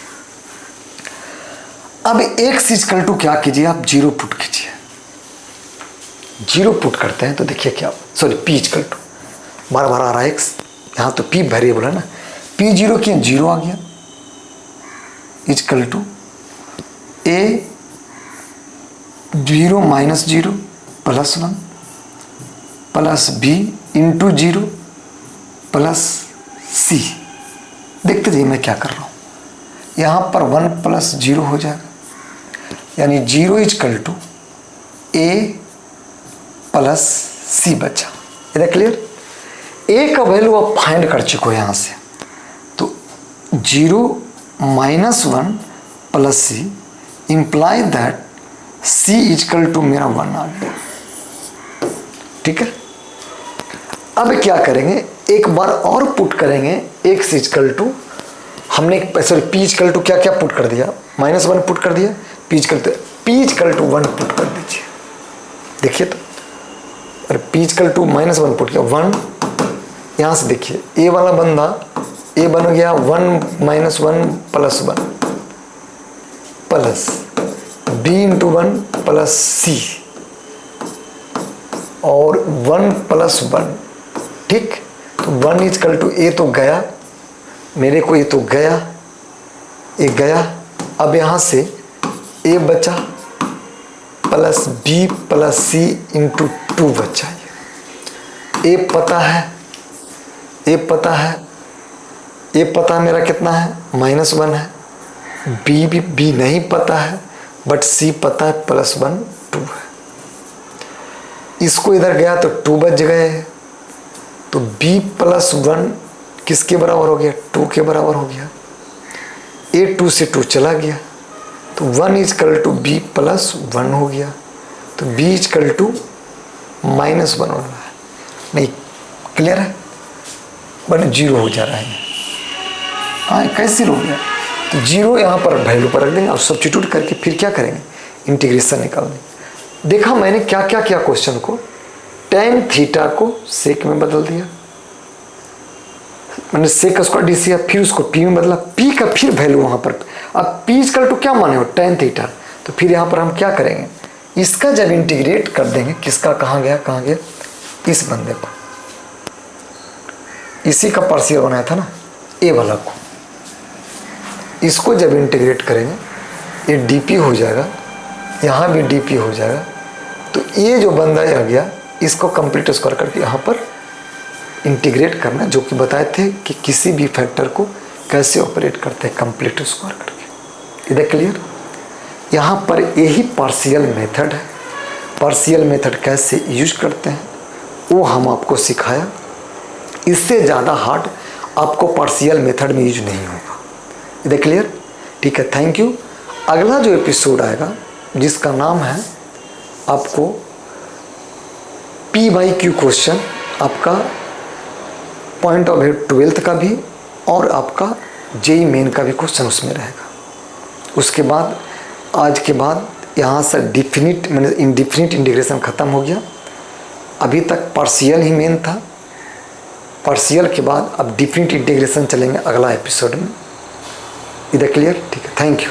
अब x इजकल टू क्या कीजिए आप, 0 पुट कीजिए, 0 पुट करते हैं तो देखिए क्या, सॉरी p इजकल टू बार बार आ रहा है x, यहाँ तो p वेरिएबल है ना, p 0 किया 0 आ गया, is equal to a 0 minus 0 plus 1 plus b into 0 plus c, देखते जाइए मैं क्या कर रहा हूँ, यहाँ पर 1 प्लस 0 हो जाएगा, यानी 0 is equal to a plus c बचा, इधर क्लियर? a का वैल्यू आप फाइंड कर चुके हो यहाँ से, तो 0 minus 1 plus c imply that c is equal to मेरा 1 आ गया, ठीक है? अब क्या करेंगे, एक बार और पुट करेंगे, x इजकल टू, हमने सॉरी p इजकल टू क्या क्या पुट कर दिया, -1 पुट कर दिया, p इजकल टू 1 पुट कर दीजिए, देखिए तो, अरे p इजकल टू -1 पुट किया 1, यहाँ से देखिए a वाला बंदा a बन गया 1 minus 1 plus 1 plus b into 1 plus c और 1 प्लस 1, ठीक? तो 1 इजकल टू ए तो गया मेरे को, ये तो गया, ये गया, अब यहाँ से ए बचा प्लस बी प्लस सी इंटू 2 बचा, ए पता है, ए पता है, ए पता मेरा कितना है, -1 है, बी नहीं पता है बट सी पता है +1 2 है, इसको इधर गया तो 2 बच गए, तो b प्लस 1 किसके बराबर हो गया, 2 के बराबर हो गया, a 2 से 2 चला गया, तो 1 इजकल टू b प्लस 1 हो गया, तो b इजकल टू -1 हो रहा है, नहीं क्लियर है, बट 0 हो जा रहा है, हाँ कैसे हो गया, तो 0 यहाँ पर वैल्यू पर रख देंगे और सब्स्टिट्यूट करके फिर क्या करेंगे, इंटीग्रेशन निकालने। देखा मैंने क्या क्या किया क्वेश्चन को, tan थीटा को सेक में बदल दिया, मैंने सेक स्क्वायर डी सी, फिर उसको पी में बदला, पी का फिर वैल्यू वहाँ पर, अब पी इक्वल टू क्या माने हो, tan थीटा। तो फिर यहाँ पर हम क्या करेंगे, इसका जब इंटीग्रेट कर देंगे, किसका कहाँ गया, इस बंदे को, इसी का पार्शियल बनाया था ना, ए वाला को, इसको जब इंटीग्रेट करेंगे ये डीपी हो जाएगा, यहाँ भी डीपी हो जाएगा। तो ये जो बंदा आ गया, इसको कंप्लीट स्क्वायर करके यहाँ पर इंटीग्रेट करना, जो कि बताए थे कि किसी भी फैक्टर को कैसे ऑपरेट करते हैं कंप्लीट स्क्वायर करके। इधर क्लियर। यहाँ पर यही पार्शियल मेथड है, पार्शियल मेथड कैसे यूज करते हैं वो हम आपको सिखाया। इससे ज़्यादा हार्ड आपको पार्शियल मेथड में यूज नहीं होगा। इधर क्लियर, ठीक है, थैंक यू। अगला जो एपिसोड आएगा जिसका नाम है आपको P/Q क्वेश्चन, आपका पॉइंट ऑफ व्यू 12th का भी और आपका जेई मेन का भी क्वेश्चन उसमें रहेगा। उसके बाद आज के बाद यहाँ से डिफिनिट मैंने इनडिफिनिट इंटीग्रेशन ख़त्म हो गया। अभी तक पार्शियल ही मेन था, पार्शियल के बाद अब डिफिनिट इंटीग्रेशन चलेंगे अगला एपिसोड में। इधर क्लियर, ठीक है, थैंक यू।